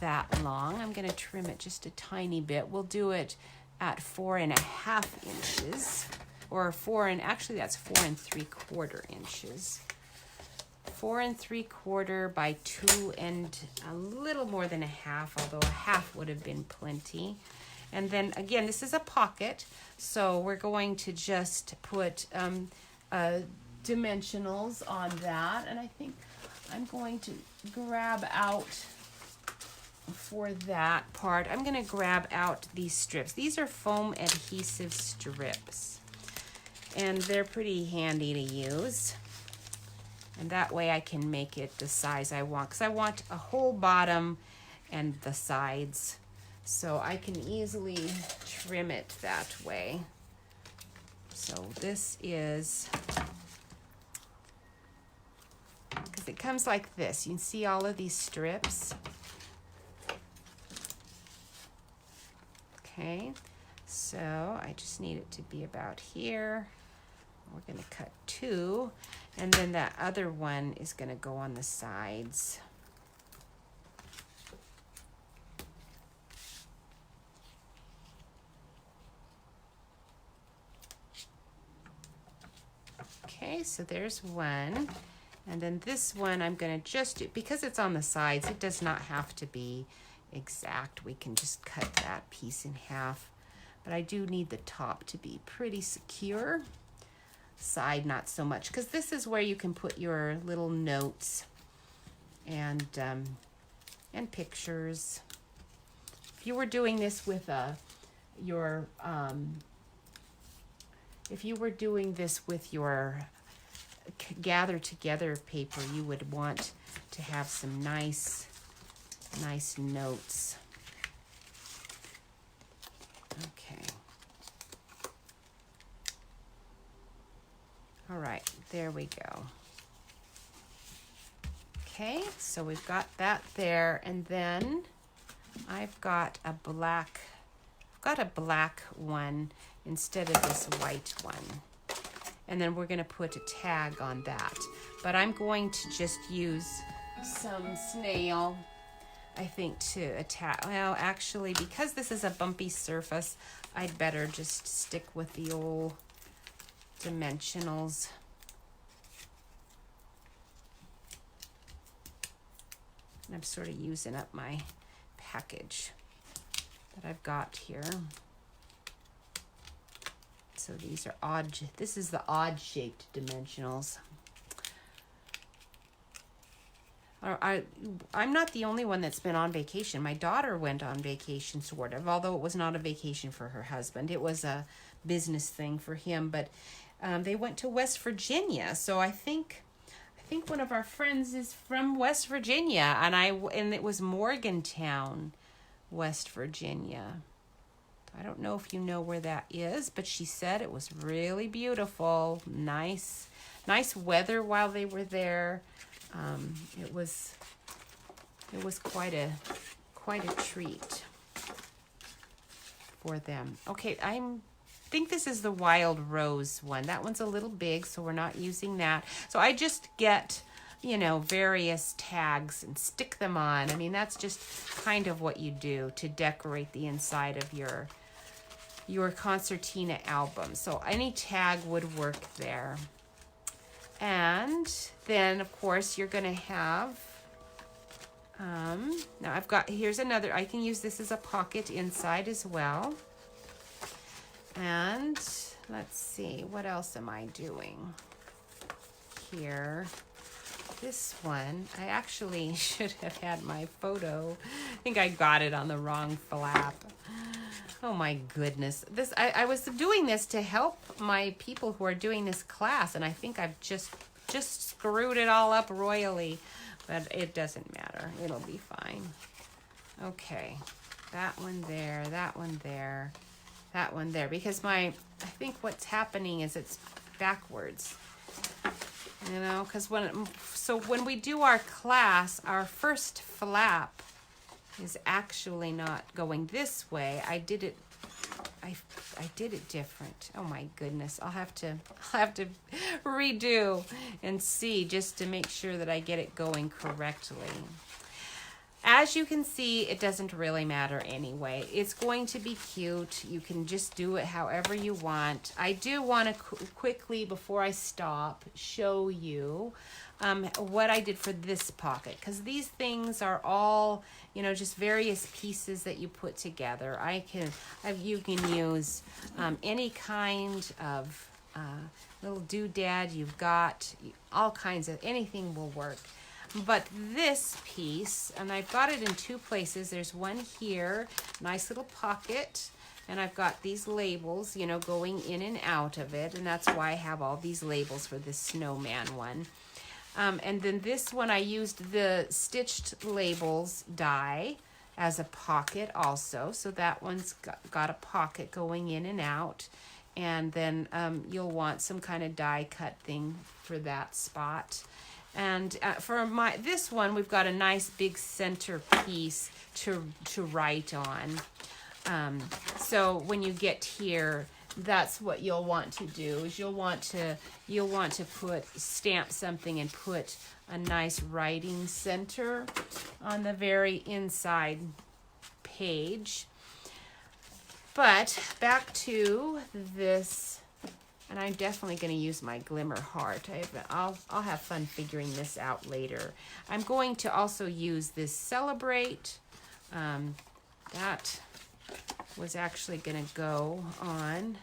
that long. I'm going to trim it just a tiny bit. We'll do it at 4.5 inches, or actually that's 4 3/4 inches. 4 3/4 by 2 and a little more than a half, although a half would have been plenty. And then again, this is a pocket, so we're going to just put dimensionals on that, and I think I'm going to grab out for that part. I'm going to grab out these strips. These are foam adhesive strips, and they're pretty handy to use. And that way I can make it the size I want, because I want a whole bottom and the sides, so I can easily trim it that way. So this is, because it comes like this. You can see all of these strips. Okay, so I just need it to be about here. We're going to cut 2, and then that other one is going to go on the sides. Okay, so there's one, and then this one I'm going to just do, because it's on the sides, it does not have to be exact. We can just cut that piece in half, but I do need the top to be pretty secure. Side not so much, because this is where you can put your little notes and pictures. If you were doing this with your gather together paper, you would want to have some nice notes. Okay. All right, there we go. Okay, so we've got that there, and then I've got a black one instead of this white one. And then we're going to put a tag on that. But I'm going to just use some snail. I think, to attach. Well, actually, because this is a bumpy surface, I'd better just stick with the old dimensionals. And I'm sort of using up my package that I've got here. So these are odd. This is the odd shaped dimensionals. I'm not the only one that's been on vacation. My daughter went on vacation, sort of, although it was not a vacation for her husband. It was a business thing for him, but they went to West Virginia. So I think one of our friends is from West Virginia, and it was Morgantown, West Virginia. I don't know if you know where that is, but she said it was really beautiful. Nice weather while they were there. It was quite a treat for them. Okay, I think this is the Wild Rose one. That one's a little big, so we're not using that. So I just get, various tags and stick them on. I mean, that's just kind of what you do to decorate the inside of your concertina album. So any tag would work there. And then, of course, you're going to have, now here's another, I can use this as a pocket inside as well. And let's see, what else am I doing here? This one, I actually should have had my photo. I think I got it on the wrong flap. Oh my goodness. I was doing this to help my people who are doing this class, and I think I've just screwed it all up royally, but it doesn't matter. It'll be fine. Okay. That one there, that one there, that one there, because I think what's happening is it's backwards. Because when we do our class, our first flap is actually not going this way. I did it different. Oh my goodness. I'll have to redo and see just to make sure that I get it going correctly. As you can see, it doesn't really matter anyway. It's going to be cute. You can just do it however you want. I do want to quickly, before I stop, show you what I did for this pocket, because these things are all, just various pieces that you put together. You can use any kind of little doodad you've got, all kinds of, anything will work. But this piece, and I've got it in two places. There's one here, nice little pocket, and I've got these labels, going in and out of it, and that's why I have all these labels for this snowman one. And then this one, I used the stitched labels die as a pocket also, so that one's got a pocket going in and out. And then you'll want some kind of die cut thing for that spot. And for this one, we've got a nice big center piece to write on. So when you get here, that's what you'll want to do. Is you'll want to stamp something and put a nice writing center on the very inside page. But back to this. And I'm definitely going to use my glimmer heart. I'll have fun figuring this out later. I'm going to also use this Celebrate. That was actually going to go on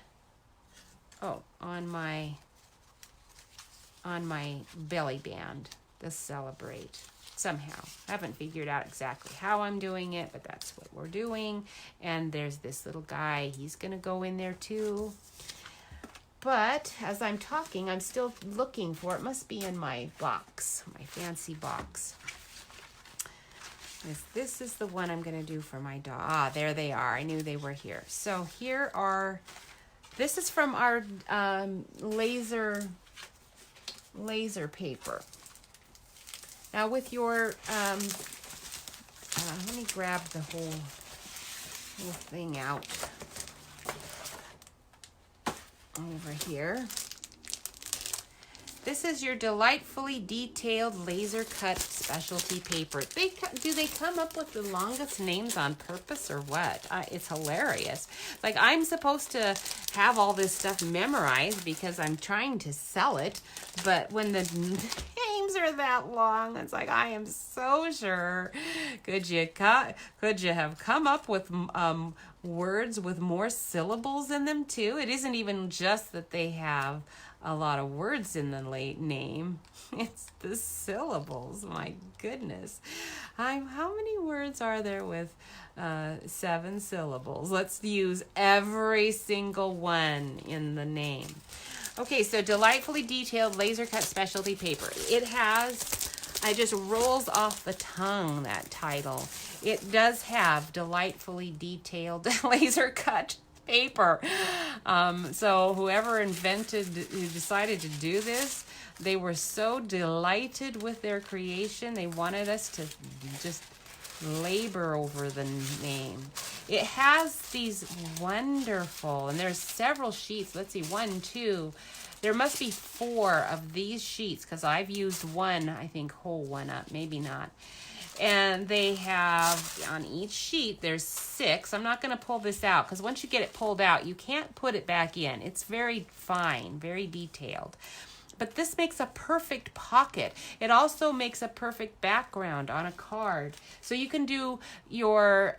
my belly band. The Celebrate somehow. I haven't figured out exactly how I'm doing it, but that's what we're doing. And there's this little guy. He's going to go in there too. But as I'm talking, I'm still looking for it. Must be in my box, my fancy box. This is the one I'm going to do for my dog. Ah, there they are. I knew they were here. So here are, this is from our laser paper. Now with your, let me grab the whole thing out. Over here. This is your delightfully detailed laser cut specialty paper. Do they come up with the longest names on purpose or what? It's hilarious. Like, I'm supposed to have all this stuff memorized because I'm trying to sell it, but when the names are that long, it's like, I am so sure. Could you have come up with words with more syllables in them too? It isn't even just that they have a lot of words in the name. It's the syllables. My goodness. How many words are there with 7 syllables? Let's use every single one in the name. Okay, so delightfully detailed laser cut specialty paper. It just rolls off the tongue, that title. It does have delightfully detailed laser cut paper. So whoever who decided to do this, they were so delighted with their creation. They wanted us to just labor over the name. It has these wonderful, and there's several sheets. Let's see, 1, 2. There must be 4 of these sheets because I've used one, I think, whole one up, maybe not. And they have, on each sheet, there's 6. I'm not going to pull this out because once you get it pulled out, you can't put it back in. It's very fine, very detailed. But this makes a perfect pocket. It also makes a perfect background on a card. So you can do your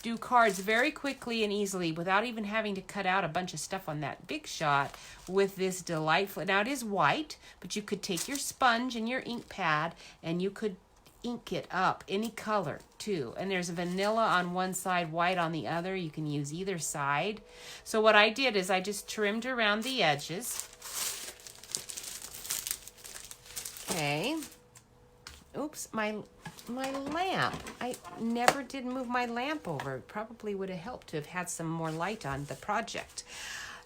do cards very quickly and easily without even having to cut out a bunch of stuff on that big shot with this delightful. Now it is white, but you could take your sponge and your ink pad and you could ink it up any color too. And there's vanilla on one side, white on the other. You can use either side. So what I did is I just trimmed around the edges. Okay. Oops, my lamp. I never did move my lamp over. It probably would have helped to have had some more light on the project.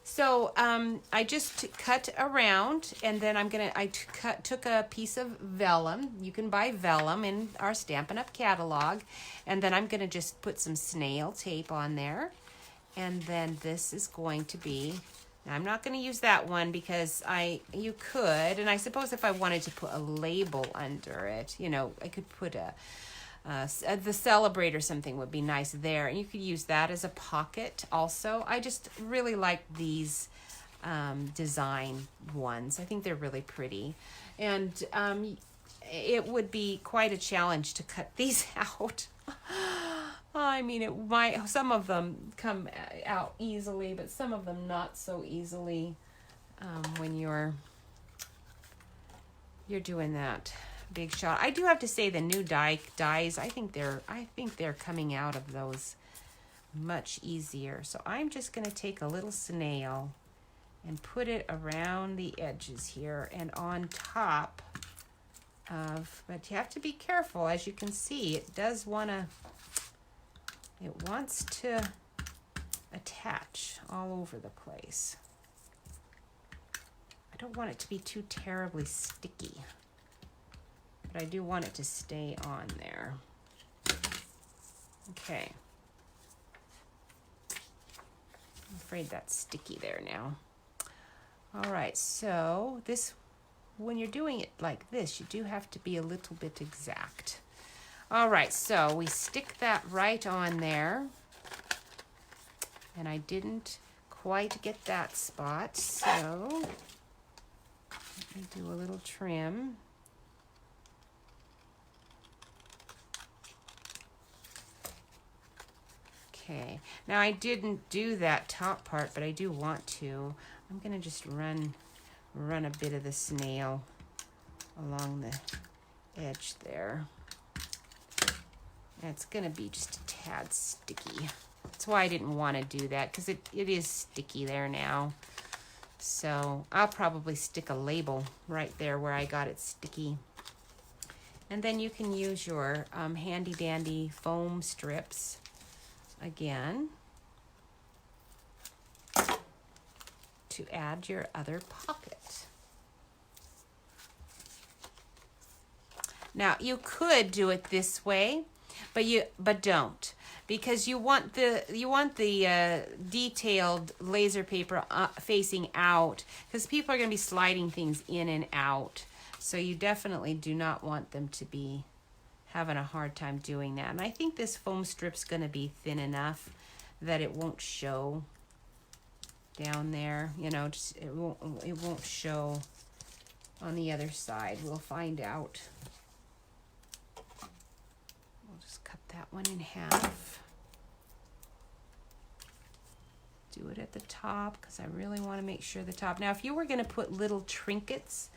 So I just cut around, and then I took a piece of vellum. You can buy vellum in our Stampin' Up! Catalog. And then I'm going to just put some snail tape on there. And then this is going to be, now I'm not going to use that one because you could, and I suppose if I wanted to put a label under it, I could put the Celebrate or something would be nice there. And you could use that as a pocket also. I just really like these design ones. I think they're really pretty. And it would be quite a challenge to cut these out. I mean, some of them come out easily, but some of them not so easily when you're doing that big shot. I do have to say the new dies, I think they're coming out of those much easier. So I'm just going to take a little snail and put it around the edges here and on top but you have to be careful. As you can see, it wants to attach all over the place. I don't want it to be too terribly sticky, but I do want it to stay on there. Okay. I'm afraid that's sticky there now. All right, so when you're doing it like this, you do have to be a little bit exact. All right, so we stick that right on there. And I didn't quite get that spot, so let me do a little trim. Okay, now I didn't do that top part, but I do want to. I'm gonna just run a bit of the snail along the edge there. And it's gonna be just a tad sticky. That's why I didn't want to do that, because it is sticky there now. So I'll probably stick a label right there where I got it sticky. And then you can use your handy dandy foam strips again to add your other pocket. Now you could do it this way, but don't. because you want the detailed laser paper facing out, because people are going to be sliding things in and out. So you definitely do not want them to be having a hard time doing that. And I think this foam strip's going to be thin enough that it won't show down there. You know, just it won't show on the other side. We'll find out. We'll just cut that one in half. Do it at the top because I really want to make sure the top. Now, if you were going to put little trinkets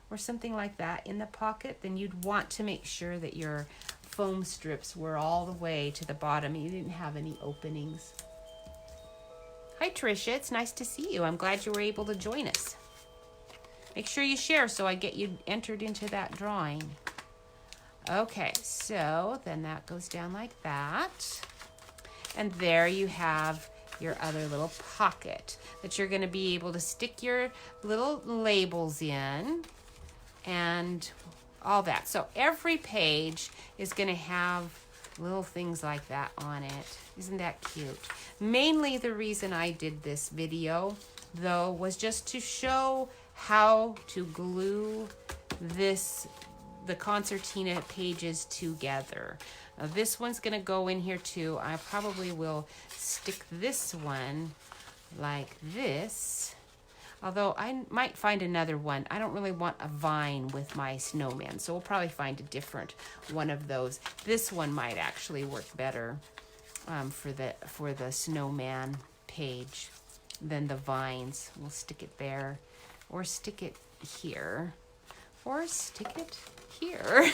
or something like that in the pocket, then you'd want to make sure that your foam strips were all the way to the bottom. You didn't have any openings. Hi, Tricia. It's nice to see you. I'm glad you were able to join us. Make sure you share so I get you entered into that drawing. Okay, so then that goes down like that. And there you have your other little pocket that you're going to be able to stick your little labels in and all that. So every page is going to have little things like that on it. Isn't that cute? Mainly the reason I did this video, though, was just to show how to glue the concertina pages together. This one's going to go in here too. I probably will stick this one like this. Although I might find another one. I don't really want a vine with my snowman, so we'll probably find a different one of those. This one might actually work better for the snowman page than the vines. We'll stick it there, or stick it here, or stick it here.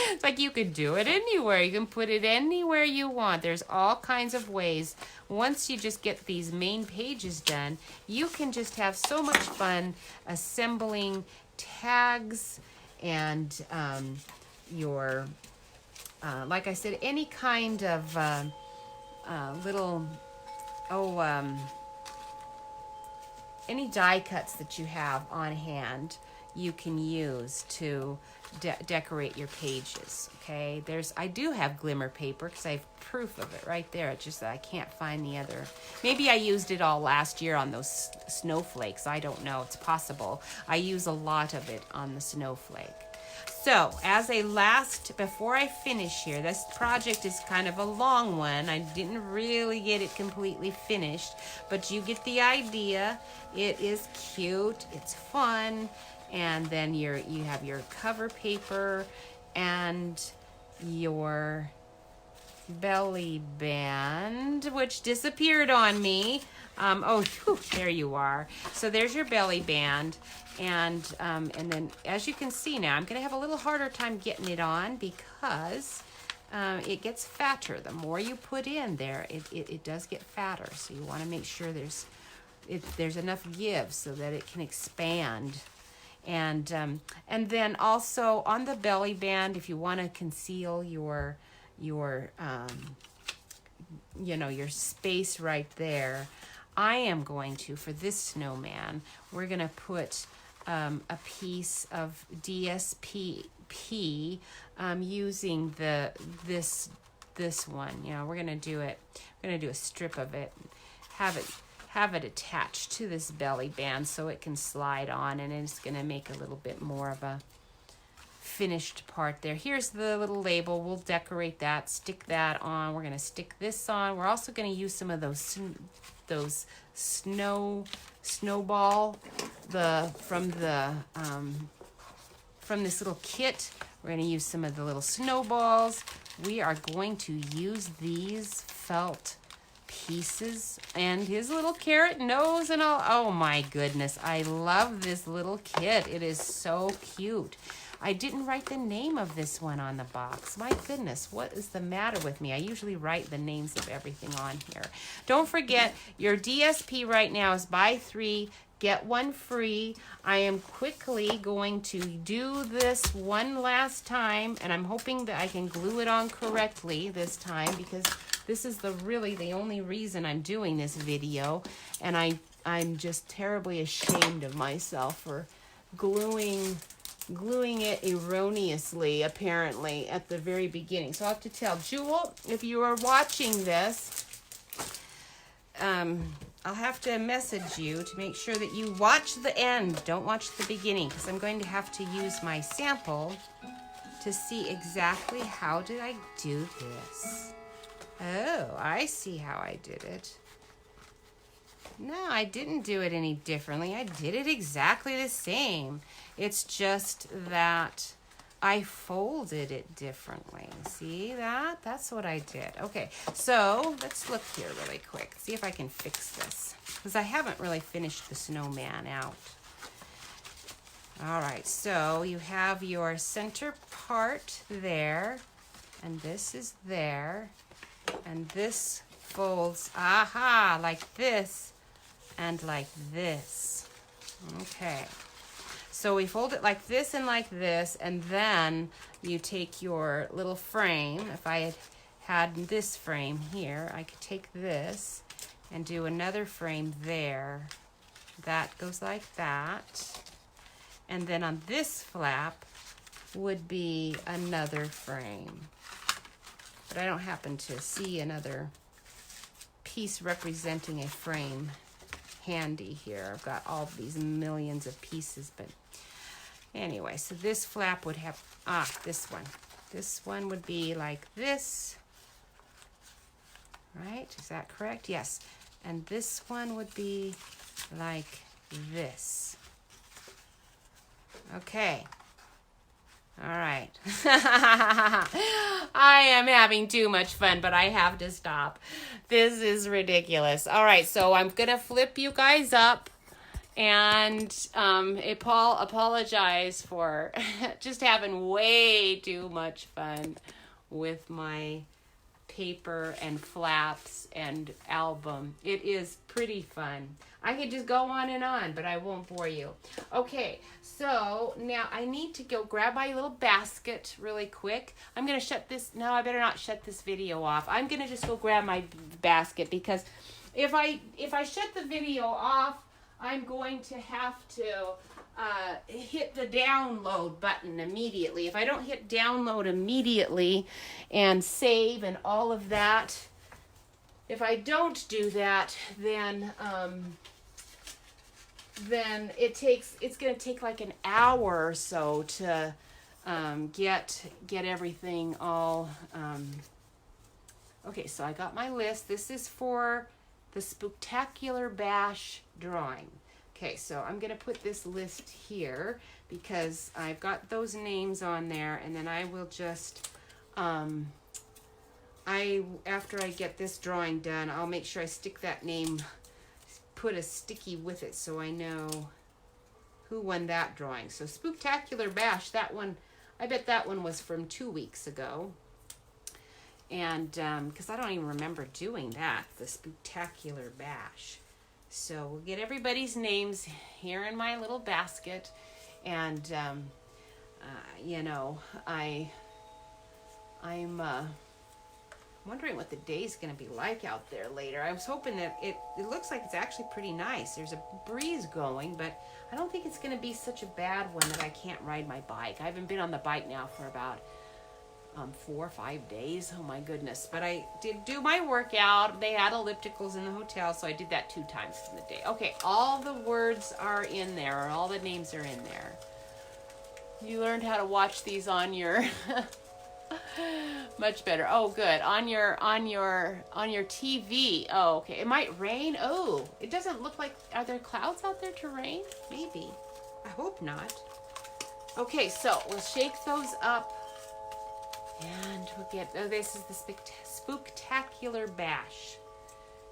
It's like you could do it anywhere. You can put it anywhere you want. There's all kinds of ways. Once you just get these main pages done, you can just have so much fun assembling tags and your, like I said, any kind of little, any die cuts that you have on hand, you can use to decorate your pages. Okay, I do have glimmer paper because I have proof of it right there. It's just that I can't find the other. Maybe I used it all last year on those snowflakes. I don't know. It's possible. I use a lot of it on the snowflake. So as a last, before I finish here, this project is kind of a long one. I didn't really get it completely finished, but you get the idea. It is cute. It's fun. And then you have your cover paper and your belly band, which disappeared on me. There you are. So there's your belly band. And then as you can see now, I'm going to have a little harder time getting it on because it gets fatter. The more you put in there, it does get fatter. So you want to make sure there's enough give so that it can expand. And then also on the belly band, if you want to conceal your space right there, I am going to, for this snowman, we're going to put a piece of DSP using this one. You know, we're going to do it. We're going to do a strip of it, have it attached to this belly band so it can slide on, and it's going to make a little bit more of a finished part there. Here's the little label. We'll decorate that, stick that on. We're going to stick this on. We're also going to use some of those snowball from this little kit. We're going to use some of the little snowballs. We are going to use these felt pieces and his little carrot nose and all. Oh my goodness, I love this little kit. It is so cute. I didn't write the name of this one on the box. My goodness, what is the matter with me? I usually write the names of everything on here. Don't forget, your DSP right now is buy 3, get 1 free. I am quickly going to do this one last time, and I'm hoping that I can glue it on correctly this time, because this is really the only reason I'm doing this video, and I'm just terribly ashamed of myself for gluing gluing it erroneously, apparently, at the very beginning. So I'll have to tell Jewel, if you are watching this, I'll have to message you to make sure that you watch the end. Don't watch the beginning, because I'm going to have to use my sample to see exactly how did I do this. Oh, I see how I did it. No, I didn't do it any differently. I did it exactly the same. It's just that I folded it differently. See that? That's what I did. Okay, so let's look here really quick. See if I can fix this, because I haven't really finished the snowman out. All right, so you have your center part there, and this is there, and this folds, aha, like this and like this. Okay. So we fold it like this, and then you take your little frame. If I had this frame here, I could take this and do another frame there. That goes like that. And then on this flap would be another frame. But I don't happen to see another piece representing a frame handy here. I've got all these millions of pieces, but anyway, so this flap would have, this one. This one would be like this, right? Is that correct? Yes. And this one would be like this. Okay. All right. I am having too much fun, but I have to stop. This is ridiculous. All right, so I'm going to flip you guys up. And apologize for just having way too much fun with my paper and flaps and album. It is pretty fun. I could just go on and on, but I won't bore you. Okay, so now I need to go grab my little basket really quick. I'm going to shut this. No, I better not shut this video off. I'm going to just go grab my basket, because if I shut the video off, I'm going to have to hit the download button immediately. If I don't hit download immediately and save and all of that, if I don't do that, then it's going to take like an hour or so to get everything all. Okay, so I got my list. This is for the Spooktacular Bash drawing. Okay, so I'm going to put this list here because I've got those names on there, and then I will just, after I get this drawing done, I'll make sure I stick that name, put a sticky with it so I know who won that drawing. So Spooktacular Bash, that one, I bet that one was from 2 weeks ago. And because I don't even remember doing that, the Spooktacular Bash. So we'll get everybody's names here in my little basket. And, you know, I'm wondering what the day's going to be like out there later. I was hoping that it looks like it's actually pretty nice. There's a breeze going, but I don't think it's going to be such a bad one that I can't ride my bike. I haven't been on the bike now for about 4 or 5 days. Oh my goodness. But I did do my workout. They had ellipticals in the hotel, so I did that 2 times in the day. Okay, all the words are in there, or all the names are in there. You learned how to watch these on your much better. Oh, good. On your TV. Oh, okay. It might rain. Oh, it doesn't look like, are there clouds out there to rain? Maybe. I hope not. Okay, so we'll shake those up. And we'll get, this is the Spooktacular Bash.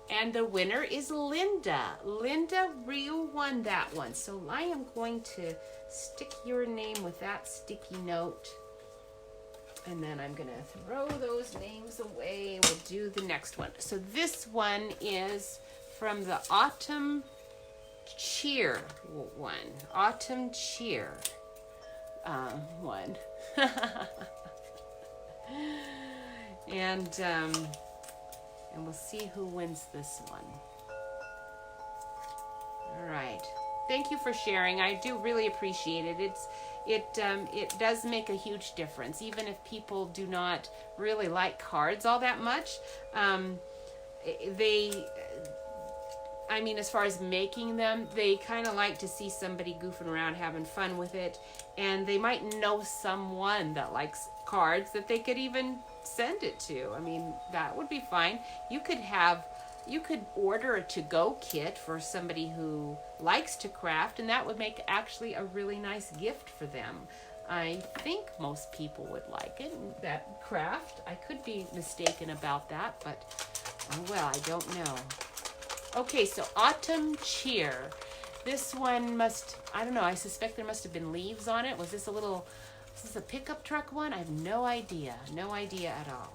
And the winner is Linda. Linda Ryu won that one. So I am going to stick your name with that sticky note. And then I'm going to throw those names away. We'll do the next one. So this one is from the Autumn Cheer one. Autumn Cheer one. And we'll see who wins this one. All right. Thank you for sharing. I do really appreciate it. It does make a huge difference, even if people do not really like cards all that much. They I mean, as far as making them, they kind of like to see somebody goofing around, having fun with it. And they might know someone that likes cards that they could even send it to. I mean, that would be fine. You could order a to-go kit for somebody who likes to craft, and that would make actually a really nice gift for them. I think most people would like it, that craft. I could be mistaken about that, but, oh well, I don't know. Okay, so Autumn Cheer. This one I don't know, I suspect there must have been leaves on it. Was this a pickup truck one? I have no idea. No idea at all.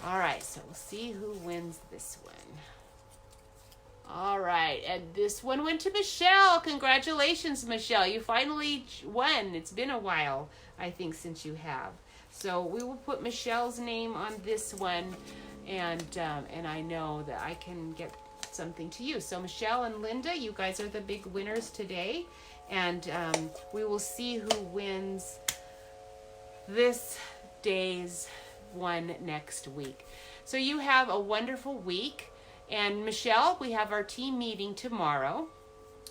All right, so we'll see who wins this one. All right, and this one went to Michelle. Congratulations, Michelle. You finally won. It's been a while, I think, since you have. So we will put Michelle's name on this one, and I know that I can get something to you. So Michelle and Linda, you guys are the big winners today, and we will see who wins this day's one next week. So you have a wonderful week. And Michelle, we have our team meeting tomorrow.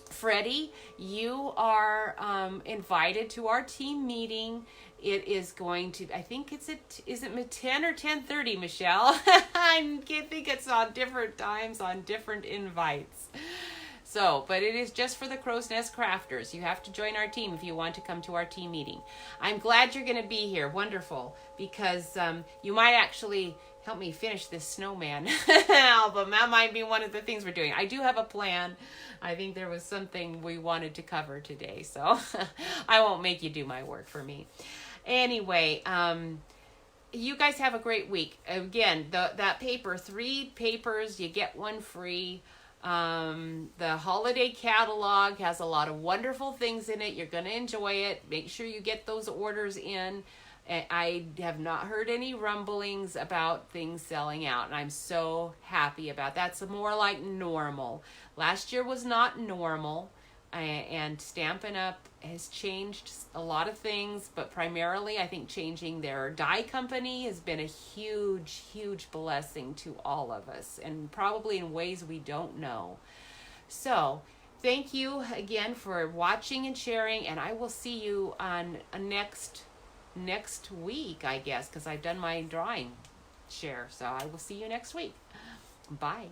Freddie, you are invited to our team meeting. It is going to, I think is it 10 or 10:30, Michelle? I think it's on different times on different invites. So, but it is just for the Crow's Nest Crafters. You have to join our team if you want to come to our team meeting. I'm glad you're going to be here. Wonderful. Because you might actually help me finish this Snowman album. That might be one of the things we're doing. I do have a plan. I think there was something we wanted to cover today. So I won't make you do my work for me. Anyway, you guys have a great week. Again, that paper, 3 papers, you get 1 free. The holiday catalog has a lot of wonderful things in it. You're going to enjoy it. Make sure you get those orders in. I have not heard any rumblings about things selling out, and I'm so happy about that. That's more like normal. Last year was not normal, and Stampin' Up! Has changed a lot of things, but primarily I think changing their die company has been a huge, huge blessing to all of us, and probably in ways we don't know. So thank you again for watching and sharing, and I will see you on next week, I guess, because I've done my drawing share. So I will see you next week. Bye.